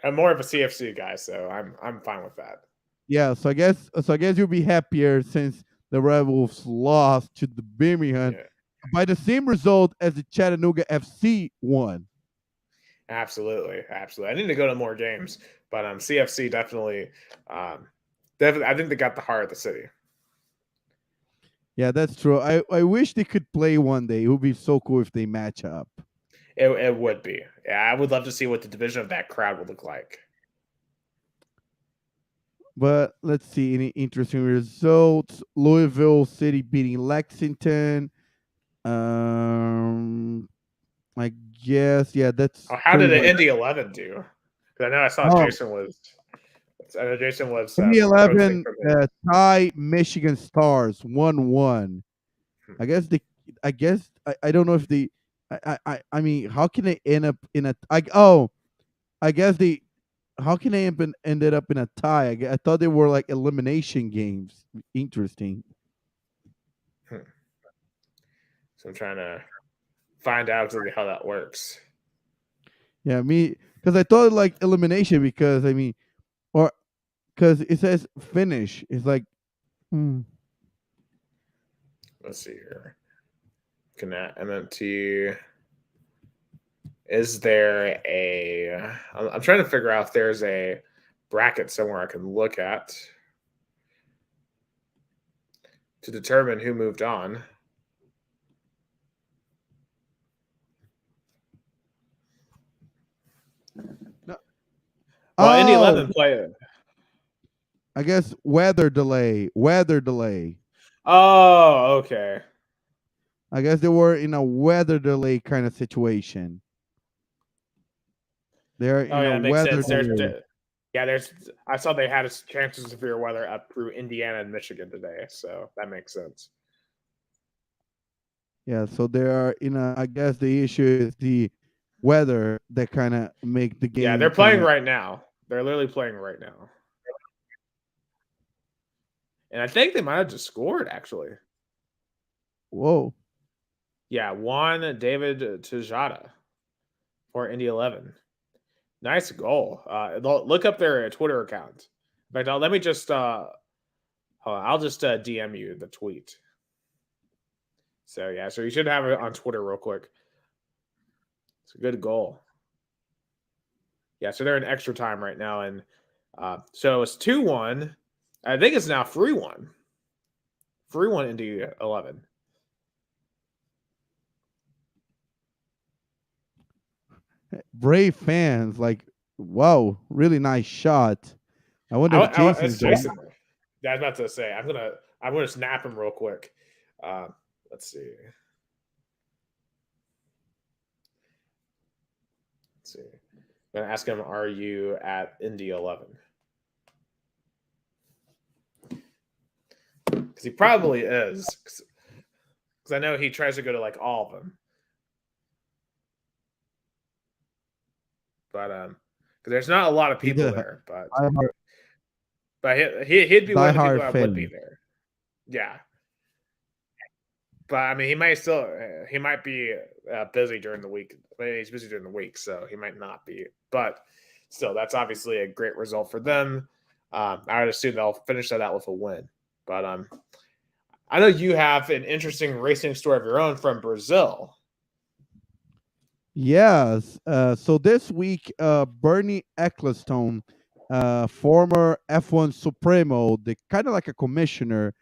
I'm more of a CFC guy, so I'm fine with that. Yeah, so I guess you'll be happier since the Red Wolves lost to the Birmingham by the same result as the Chattanooga FC won. Absolutely. I need to go to more games, but CFC definitely, I think they got the heart of the city. Yeah, that's true. I wish they could play one day. It would be so cool if they match up. It would be. Yeah, I would love to see what the division of that crowd would look like. But let's see any interesting results. Louisville City beating Lexington. I guess that's. How did the Indy 11 do? Because I know I saw Jason was. I know Jason was. Indy 11 tie Michigan Stars 1-1. I guess I don't know if they. I mean, how can they end up in a? I guess they. How can they ended up in a tie? I thought they were like elimination games. Interesting. So I'm trying to find out exactly how that works. Yeah, because I thought like elimination because I mean, or because it says finish. It's like, Let's see here. Connect MMT. Is there a? I'm trying to figure out if there's a bracket somewhere I can look at to determine who moved on. No. Well, Indy 11 played. I guess weather delay. Oh, okay. I guess they were in a weather delay kind of situation. They're in a weather delay. Yeah, I saw they had a chance of severe weather up through Indiana and Michigan today, so that makes sense. Yeah, so there are, I guess the issue is the weather that kind of make the Yeah, they're game kind playing of. right now. They're literally playing right now. And I think they might have just scored actually. Whoa. Yeah, Juan David Tejada for Indy 11. Nice goal. Look up their Twitter account. In fact, let me just hold on, I'll just DM you the tweet. So yeah, so you should have it on Twitter real quick. It's a good goal. Yeah, so they're in extra time right now, and so it's 2-1. I think it's now 3-1. 3-1 Indy 11. Brave fans, like, wow, really nice shot. I wonder if Jason's It's there. Jason. Yeah, I was about to say I'm gonna snap him real quick. Let's see. Let's see. I'm gonna ask him, "Are you at Indy 11?" Because he probably is. Because I know he tries to go to like all of them. But because there's not a lot of He's people a there, but diehard, he'd be one of the people diehard that would be fan. there. Yeah, but I mean, he might be busy during the week. Maybe he's busy during the week, so he might not be. But still, that's obviously a great result for them. I would assume they'll finish that out with a win. But I know you have an interesting racing story of your own from Brazil. Yes. So this week, Bernie Ecclestone, former F1 Supremo, the kind of like a commissioner,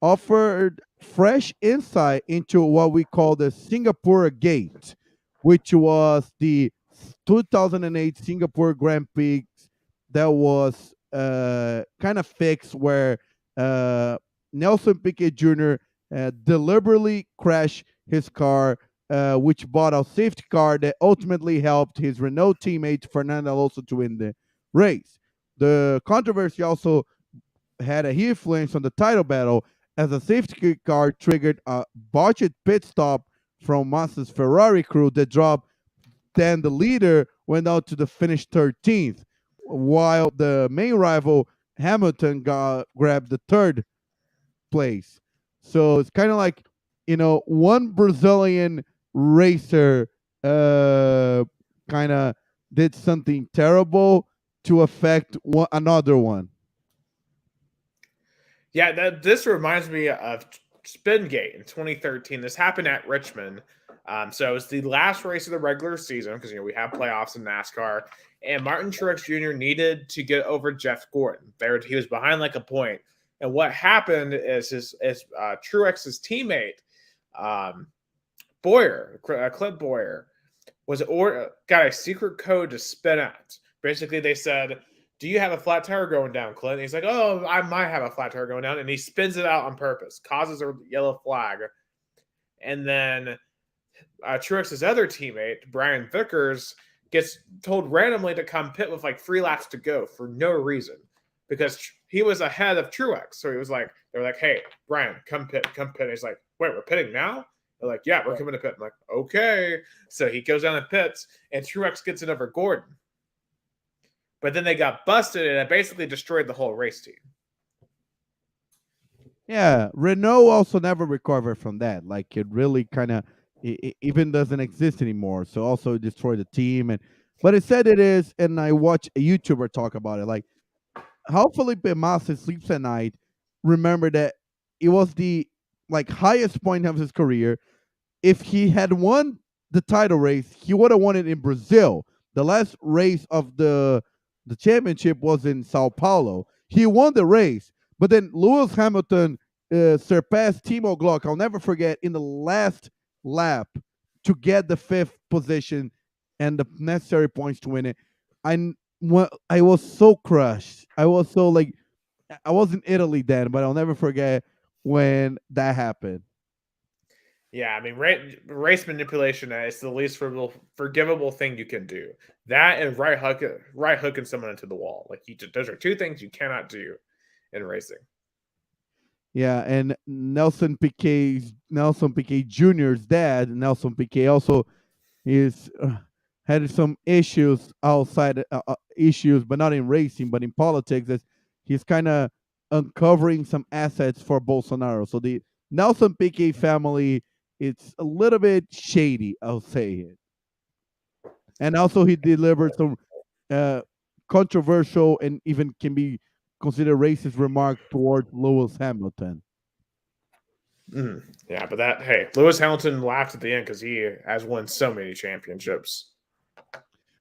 offered fresh insight into what we call the Singapore Gate, which was the 2008 Singapore Grand Prix that was kind of fixed where uh, Nelson Piquet Jr. Deliberately crashed his car, which bought a safety car that ultimately helped his Renault teammate Fernando Alonso to win the race. The controversy also had a huge influence on the title battle as a safety car triggered a botched pit stop from Massa's Ferrari crew that dropped then the leader went out to the finish 13th, while the main rival Hamilton grabbed the third place. So it's kind of like, one Brazilian racer kind of did something terrible to affect another one. Yeah, this reminds me of Spingate in 2013. This happened at Richmond. So it's the last race of the regular season because we have playoffs in NASCAR, and Martin Truex Jr. needed to get over Jeff Gordon. He was behind like a point, and what happened is Truex's teammate Boyer, Clint Boyer, got a secret code to spin out. Basically, they said, "Do you have a flat tire going down, Clint?" And he's like, "Oh, I might have a flat tire going down," and he spins it out on purpose, causes a yellow flag, and then Truex's other teammate, Brian Vickers, gets told randomly to come pit with like 3 laps to go for no reason because he was ahead of Truex. So he was like, they're like, "Hey, Brian, come pit, come pit." And he's like, "Wait, we're pitting now?" They're like, "Yeah, we're coming to pit." I'm like, "Okay." So he goes down the pits, and Truex gets it over Gordon. But then they got busted, and it basically destroyed the whole race team. Yeah, Renault also never recovered from that. Like it really kind of even doesn't exist anymore. So also destroyed the team but it said it is, and I watched a YouTuber talk about it. Like how Felipe Massa sleeps at night. Remember that it was the like highest point of his career. If he had won the title race, he would have won it in Brazil. The last race of the championship was in Sao Paulo. He won the race, but then Lewis Hamilton surpassed Timo Glock. I'll never forget in the last lap to get the fifth position and the necessary points to win it. I was so crushed. I was so like I was in Italy then, but I'll never forget when that happened. Yeah, I mean, race manipulation is the least forgivable thing you can do. That and right hooking someone into the wall. Like those are two things you cannot do in racing. Yeah, and Nelson Piquet Jr.'s dad, Nelson Piquet, also is had some issues outside issues, but not in racing, but in politics. That he's kind of uncovering some assets for Bolsonaro. So the Nelson Piquet family, it's a little bit shady, I'll say it. And also, he delivered some uh, controversial and even can be considered racist remarks towards Lewis Hamilton. Yeah, but hey, Lewis Hamilton laughed at the end because he has won so many championships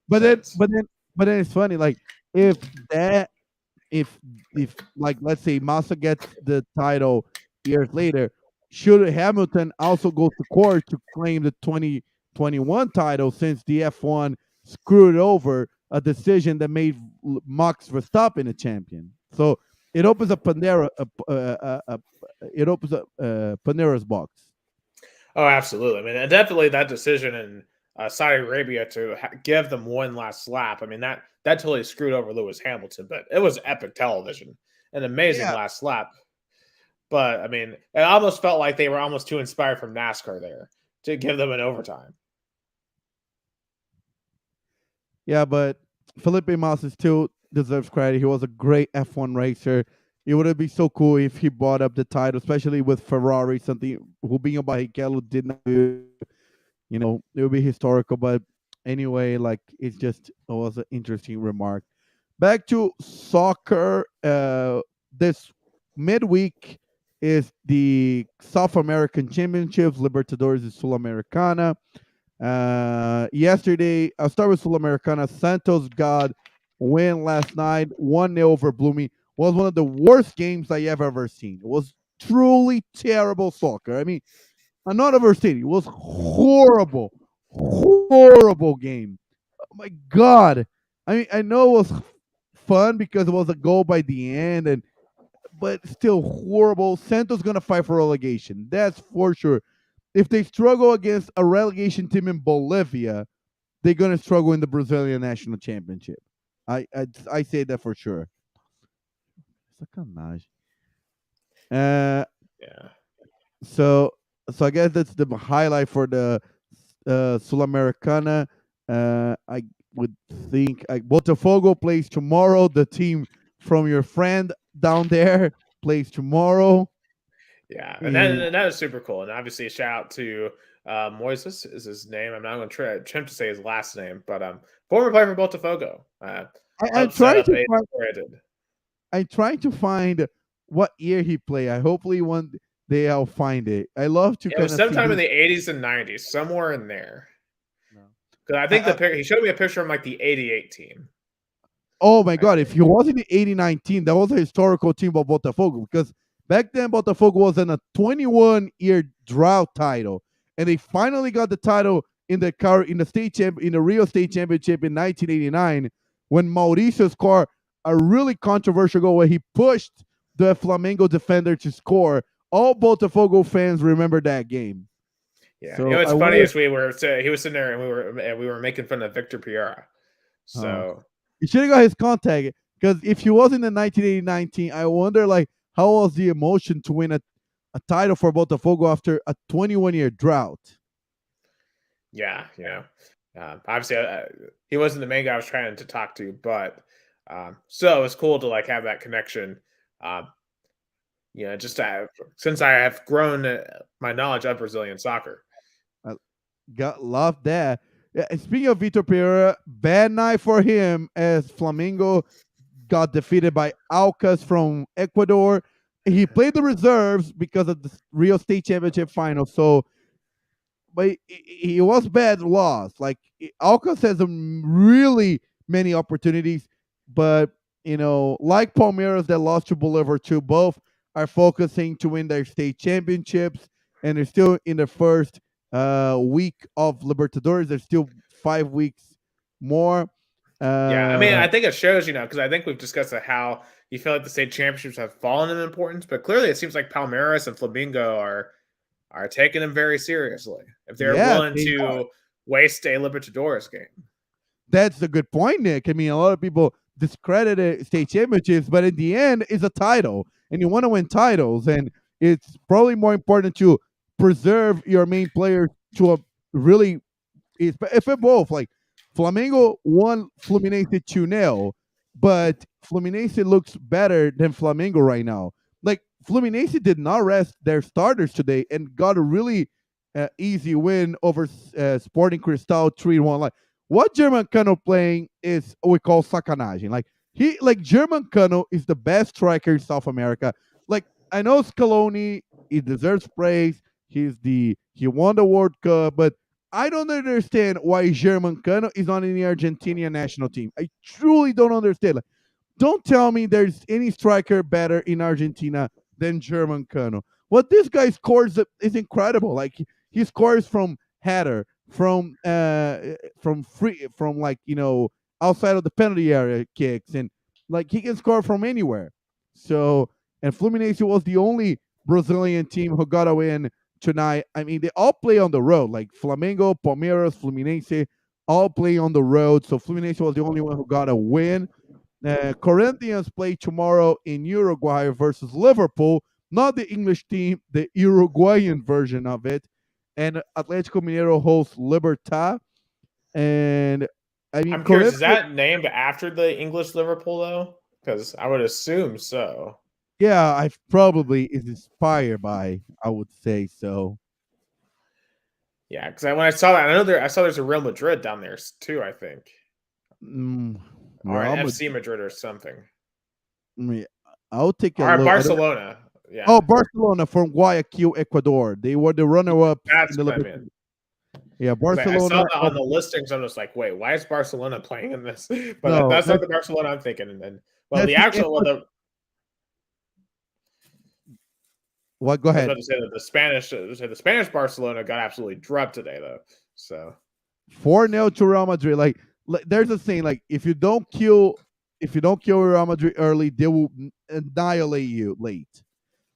But then, since. but then, but then it's funny. Like if that, if like let's say Massa gets the title years later, should Hamilton also go to court to claim the 2021 title since the F1 screwed over a decision that made Max Verstappen a champion? So it opens a it opens up Pandora's box. Oh, absolutely. I mean, and definitely that decision in Saudi Arabia to give them one last slap. I mean, that totally screwed over Lewis Hamilton, but it was epic television, an amazing Yeah, last lap. But I mean, it almost felt like they were almost too inspired from NASCAR there to give them an overtime. yeah, but Felipe Massa still deserves credit. He was a great F1 racer. It would be so cool if he brought up the title, especially with Ferrari, something Rubinho Barrichello did not do. It would be historical. But anyway, like it was an interesting remark. Back to soccer. This midweek is the South American Championships, Libertadores and Sulamericana. Yesterday, I'll start with Sulamericana. Santos got win last night, 1-0 over Blooming. Was one of the worst games I have ever seen. It was truly terrible soccer. I mean, I'm not overstating. It was horrible, horrible game. Oh my God. I mean, I know it was fun because it was a goal by the end, but still horrible. Santos gonna fight for relegation. That's for sure. If they struggle against a relegation team in Bolivia, they're gonna struggle in the Brazilian national championship. I say that for sure. Sacanagem. Uh, Yeah. so so I guess that's the highlight for the Sulamericana. I would think Botafogo plays tomorrow. The team from your friend down there plays tomorrow. Yeah, And and that is super cool. And obviously, a shout out to Moises is his name. I'm not going to try attempt to say his last name, but former player for Botafogo. I'm Helped set trying up to a find. did. I'm trying to find what year he played. I hopefully one day I'll find it. I love to It was kind of see sometime in his. the 80s and 90s, somewhere in there. No. Because I think I, he showed me a picture from like the '88 team. Oh my I God! If think. he was in the 89 team, that was a historical team of Botafogo because back then Botafogo was in a 21-year drought title, and they finally got the title in the in the Rio State Championship in 1989 when Mauricio scored a really controversial goal where he pushed the Flamengo defender to score. All Botafogo fans remember that game. Yeah, So it's I funny wonder. as he was sitting there and we were making fun of Victor Piera. Oh, So you should have got his contact because if he was in the 1989 team, I wonder like how was the emotion to win a title for Botafogo after a 21-year drought. yeah, obviously he wasn't the main guy I was trying to talk to, but so it's cool to like have that connection. Um, just to have, since I have grown my knowledge of Brazilian soccer. I got love that. Yeah, and speaking of Vitor Pereira, bad night for him as Flamengo got defeated by Alcas from Ecuador. He played the reserves because of the Rio State Championship final, so but he was bad loss. Like Alcas has really many opportunities, but like Palmeiras that lost to Bolivar too, both are focusing to win their state championships, and they're still in the first week of Libertadores. There's still 5 weeks more. Yeah, I mean, Uh, I think it shows, because I think we've discussed how you feel like the state championships have fallen in importance, but clearly it seems like Palmeiras and Flamingo are are taking them very seriously if they're Yeah, willing they are. to waste a Libertadores game. That's a good point, Nick. I mean, a lot of people discredited state championships, but in the end, it's a title, and you want to win titles, and it's probably more important to preserve your main players to a really. If it both like Flamengo won Fluminense 2-0, but Fluminense looks better than Flamengo right now. Like Fluminense did not rest their starters today and got a really easy win over Sporting Cristal 3-1. Like what German Cano playing is what we call sacanagem. Like German Cano is the best striker in South America. Like I know Scaloni, he deserves praise. He won the World Cup, but I don't understand why German Cano is not in the Argentinian national team. I truly don't understand. Like, don't tell me there's any striker better in Argentina than German Cano. What this guy scores is incredible. Like he scores from header, from free, from like outside of the penalty area kicks, and like he can score from anywhere. So and Fluminense was the only Brazilian team who got a win tonight. I mean, they all play on the road, like Flamengo, Palmeiras, Fluminense, all play on the road. So Fluminense was the only one who got a win. Corinthians play tomorrow in Uruguay versus Liverpool, not the English team, the Uruguayan version of it. And Atlético Mineiro hosts Libertad. And I mean, I'm curious, is Corinthians, that named after the English Liverpool though? Because I would assume so. yeah, I probably is inspired by, I would say so. Yeah, because when I saw that, I saw there's a Real Madrid down there too. I think, or an Real FC Madrid. Madrid or something, I'll take a or look. I don't. Barcelona. Yeah, Oh, Barcelona from Guayaquil, Ecuador. They were the runner-ups in that's the what I Libertadores. mean. Yeah, Because I Barcelona. saw that on the listings. I'm just like, wait, why is Barcelona playing in this? But No, that's not the Barcelona I'm thinking. And then, well, that's the the actual, well, the what? Go I was ahead. about to say that the Spanish Barcelona got absolutely drubbed today, though. So 4-0 to Real Madrid. Like, there's a saying like if you don't kill Real Madrid early, they will annihilate you late.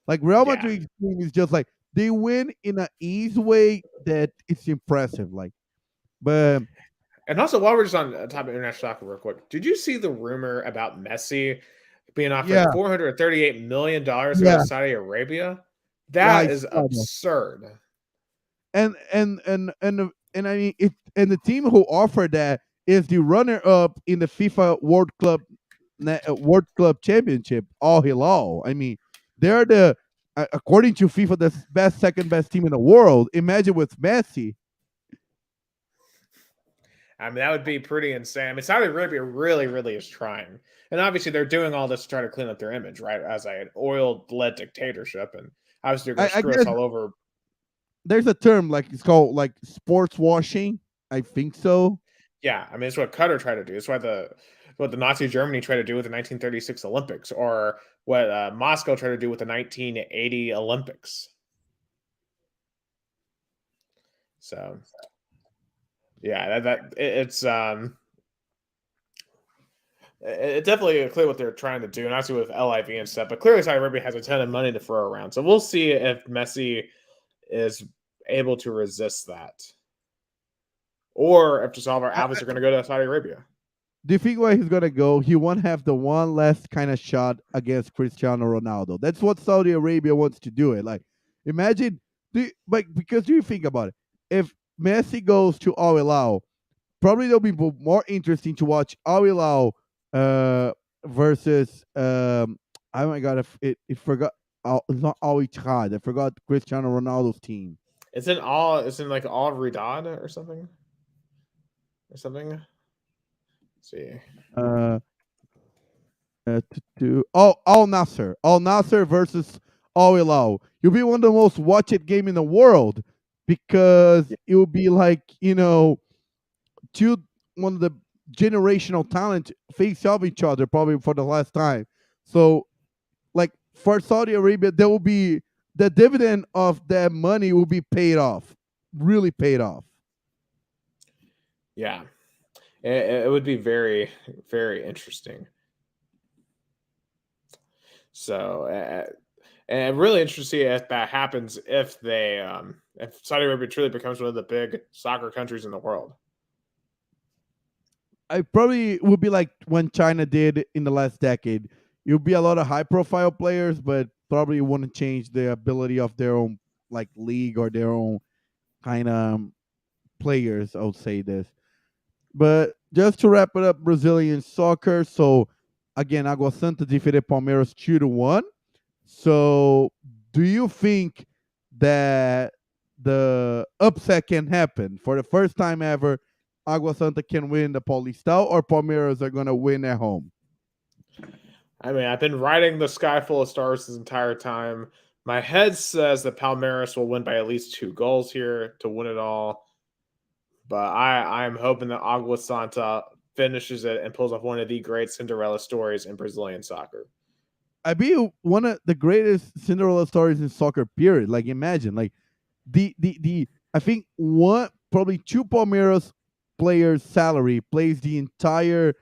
Like Real yeah, Madrid's team is just like they win in an easy way that it's impressive. Like, but and also while we're just on top of international soccer, real quick, did you see the rumor about Messi being offered yeah, $438 to go yeah, to Saudi Arabia? yeah, That I is saw that. absurd. And I mean it, and the team who offered that is the runner up in the FIFA World Club Championship, Al Hilal. I mean, they're the according to FIFA the second best team in the world. Imagine with Messi. I mean, that would be pretty insane. I mean, Saudi Arabia really, really is trying. And obviously, they're doing all this to try to clean up their image, right? As an oil-led dictatorship. And obviously, they're going to I screw us guess all over. there's a term like it's called like sports washing. I think so. Yeah, I mean, it's what Qatar tried to do. It's what the Nazi Germany tried to do with the 1936 Olympics, or what Moscow tried to do with the 1980 Olympics. So, yeah, it's definitely clear what they're trying to do, and obviously with LIV and stuff. But clearly, Saudi Arabia has a ton of money to throw around, so we'll see if Messi is able to resist that, or if just all of our I, outfits are going to go to Saudi Arabia. do you think where he's gonna go? He won't have the one last kind of shot against Cristiano Ronaldo. That's what Saudi Arabia wants to do. It like imagine, like because do you think about it? If Messi goes to Al Hilal, probably it'll be more interesting to watch Al Hilal versus oh my god, it forgot. It's not Al Ittihad. I forgot Cristiano Ronaldo's team. It's in like all Riyadh or something. Or something. Let's see. Uh, Al Nasser versus Al Hilal. You'll be one of the most watched game in the world because it will be like two one of the generational talent face off each other probably for the last time. So like for Saudi Arabia, there will be the dividend of that money will be paid off, really paid off. Yeah, it would be very, very interesting. So, And really interesting to see if that happens if Saudi Arabia truly becomes one of the big soccer countries in the world. I probably would be like when China did in the last decade. You'll be a lot of high profile players, but probably wouldn't change the ability of their own like league or their own kind of players. I would say this. But just to wrap it up, Brazilian soccer. So again, Água Santa defeated Palmeiras 2-1. So do you think that the upset can happen for the first time ever? Água Santa can win the Paulistão, or Palmeiras are going to win at home? I mean, I've been riding the sky full of stars this entire time. My head says that Palmeiras will win by at least 2 goals here to win it all. But I'm hoping that Agua Santa finishes it and pulls off one of the great Cinderella stories in Brazilian soccer. I be one of the greatest Cinderella stories in soccer. Period. Like imagine, like the I think one probably two Palmeiras players' salary plays the entire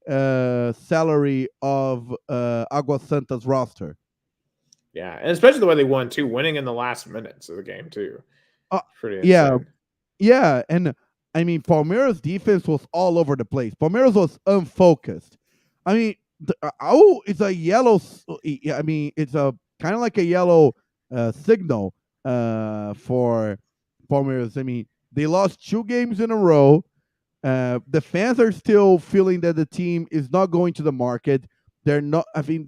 salary of Agua Santa's roster. Yeah, and especially the way they won too, winning in the last minutes of the game too. Uh, Pretty yeah, insane. yeah, and I mean Palmeiras' defense was all over the place. Palmeiras was unfocused. I mean, it's a yellow. I mean, it's a kind of like a yellow signal for Palmeiras. I mean, they lost 2 games in a row. The fans are still feeling that the team is not going to the market. They're not. I mean,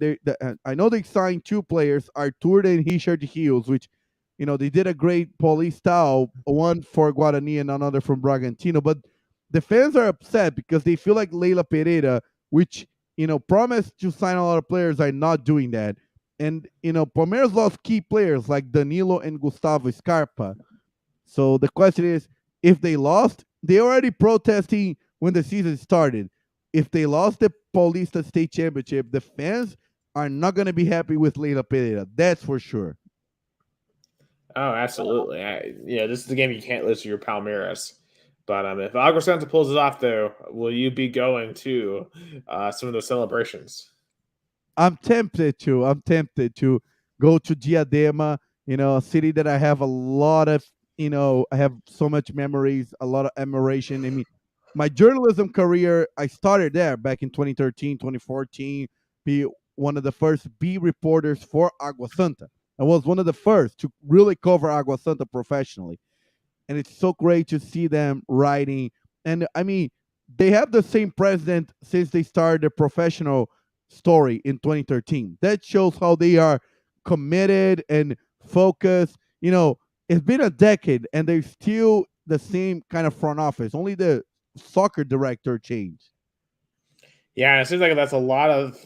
I know they signed 2 players, Arthur and Richard Hughes, which they did a great Paulistão, one for Guarani and another from Bragantino. But the fans are upset because they feel like Leila Pereira, which promised to sign a lot of players, are not doing that. And Palmeiras lost key players like Danilo and Gustavo Scarpa. So the question is, if they lost, they already protesting when the season started. If they lost the Paulista State Championship, the fans are not going to be happy with Leila Pereira. That's for sure. Oh, absolutely. This is the game you can't lose to your Palmeiras. But if Agua Santa pulls it off, though, will you be going to some of those celebrations? I'm tempted to. I'm tempted to go to Diadema, a city that I have a lot of, I have so much memories, a lot of admiration. I mean, my journalism career, I started there back in 2013, 2014, be one of the first B reporters for Agua Santa. I was one of the first to really cover Agua Santa professionally. And it's so great to see them riding. And I mean, they have the same president since they started their professional story in 2013. That shows how they are committed and focused. It's been a decade and they're still the same kind of front office. Only the soccer director changed. Yeah, it seems like that's a lot of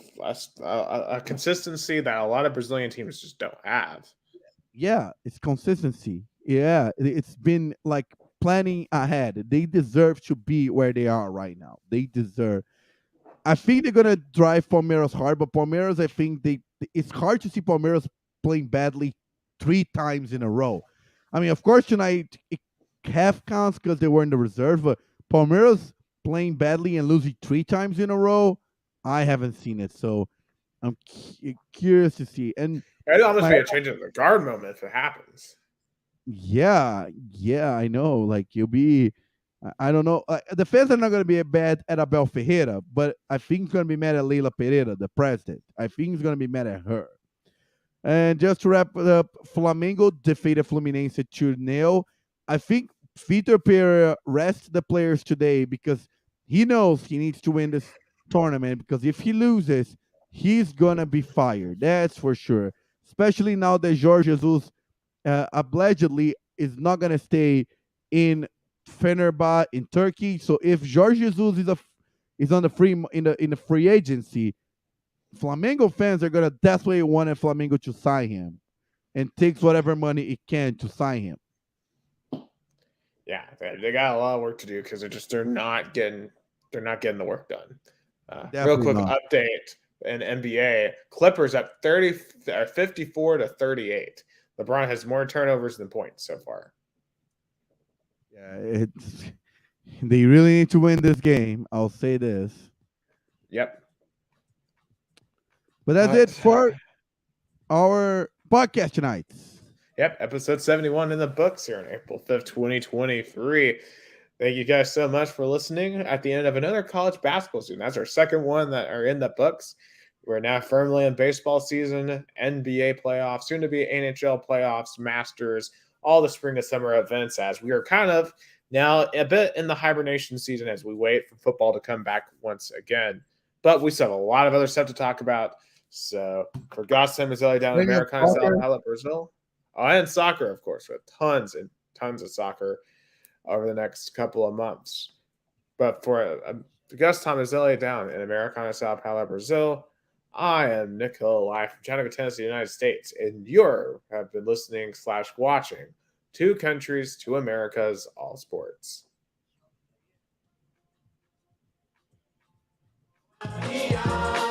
a consistency that a lot of Brazilian teams just don't have. Yeah, it's consistency. Yeah, it's been like planning ahead. They deserve to be where they are right now. They deserve. I think they're gonna drive Palmeiras hard, but Palmeiras, I think it's hard to see Palmeiras playing badly 3 times in a row. I mean, of course tonight it half counts because they were in the reserve, but Palmeiras playing badly and losing 3 times in a row, I haven't seen it. So I'm curious to see. And It'd almost my be a change of the guard moment if it happens. yeah, I know. Like you'll be, I don't know. The fans are not going to be mad at Abel Ferreira, but I think he's going to be mad at Leila Pereira, the president. I think he's going to be mad at her. And just to wrap it up, Flamengo defeated Fluminense 2-0. I think Vitor Pereira rests the players today because he knows he needs to win this tournament, because if he loses, he's going to be fired. That's for sure. Especially now that Jorge Jesus allegedly is not going to stay in Fenerbahce in Turkey. So if Jorge Jesus is on the in the free agency, Flamengo fans are gonna definitely want Flamengo to sign him and takes whatever money it can to sign him. Yeah, they got a lot of work to do because they're not getting the work done. Real Definitely quick not. update in NBA: Clippers up 54-38. LeBron has more turnovers than points so far. Yeah, they really need to win this game. I'll say this. Yep. But that's it But for our podcast tonight. Yep, episode 71 in the books here on April 5th, 2023. Thank you guys so much for listening at the end of another college basketball season. That's our second one that are in the books. We're now firmly in baseball season, NBA playoffs, soon to be NHL playoffs, Masters, all the spring and summer events, as we are kind of now a bit in the hibernation season as we wait for football to come back once again. But we still have a lot of other stuff to talk about. So for Gustavo Tomazeli down in Americana, Sao Paulo, Brazil. Oh, and soccer, of course, with tons and tons of soccer over the next couple of months. But for Gus Tomazeli down in Americana, Sao Paulo, Brazil, I am Nick Hill, live from Chattanooga, Tennessee, United States, and you have been listening / watching Two Countries, Two Americas, All Sports. Yeah.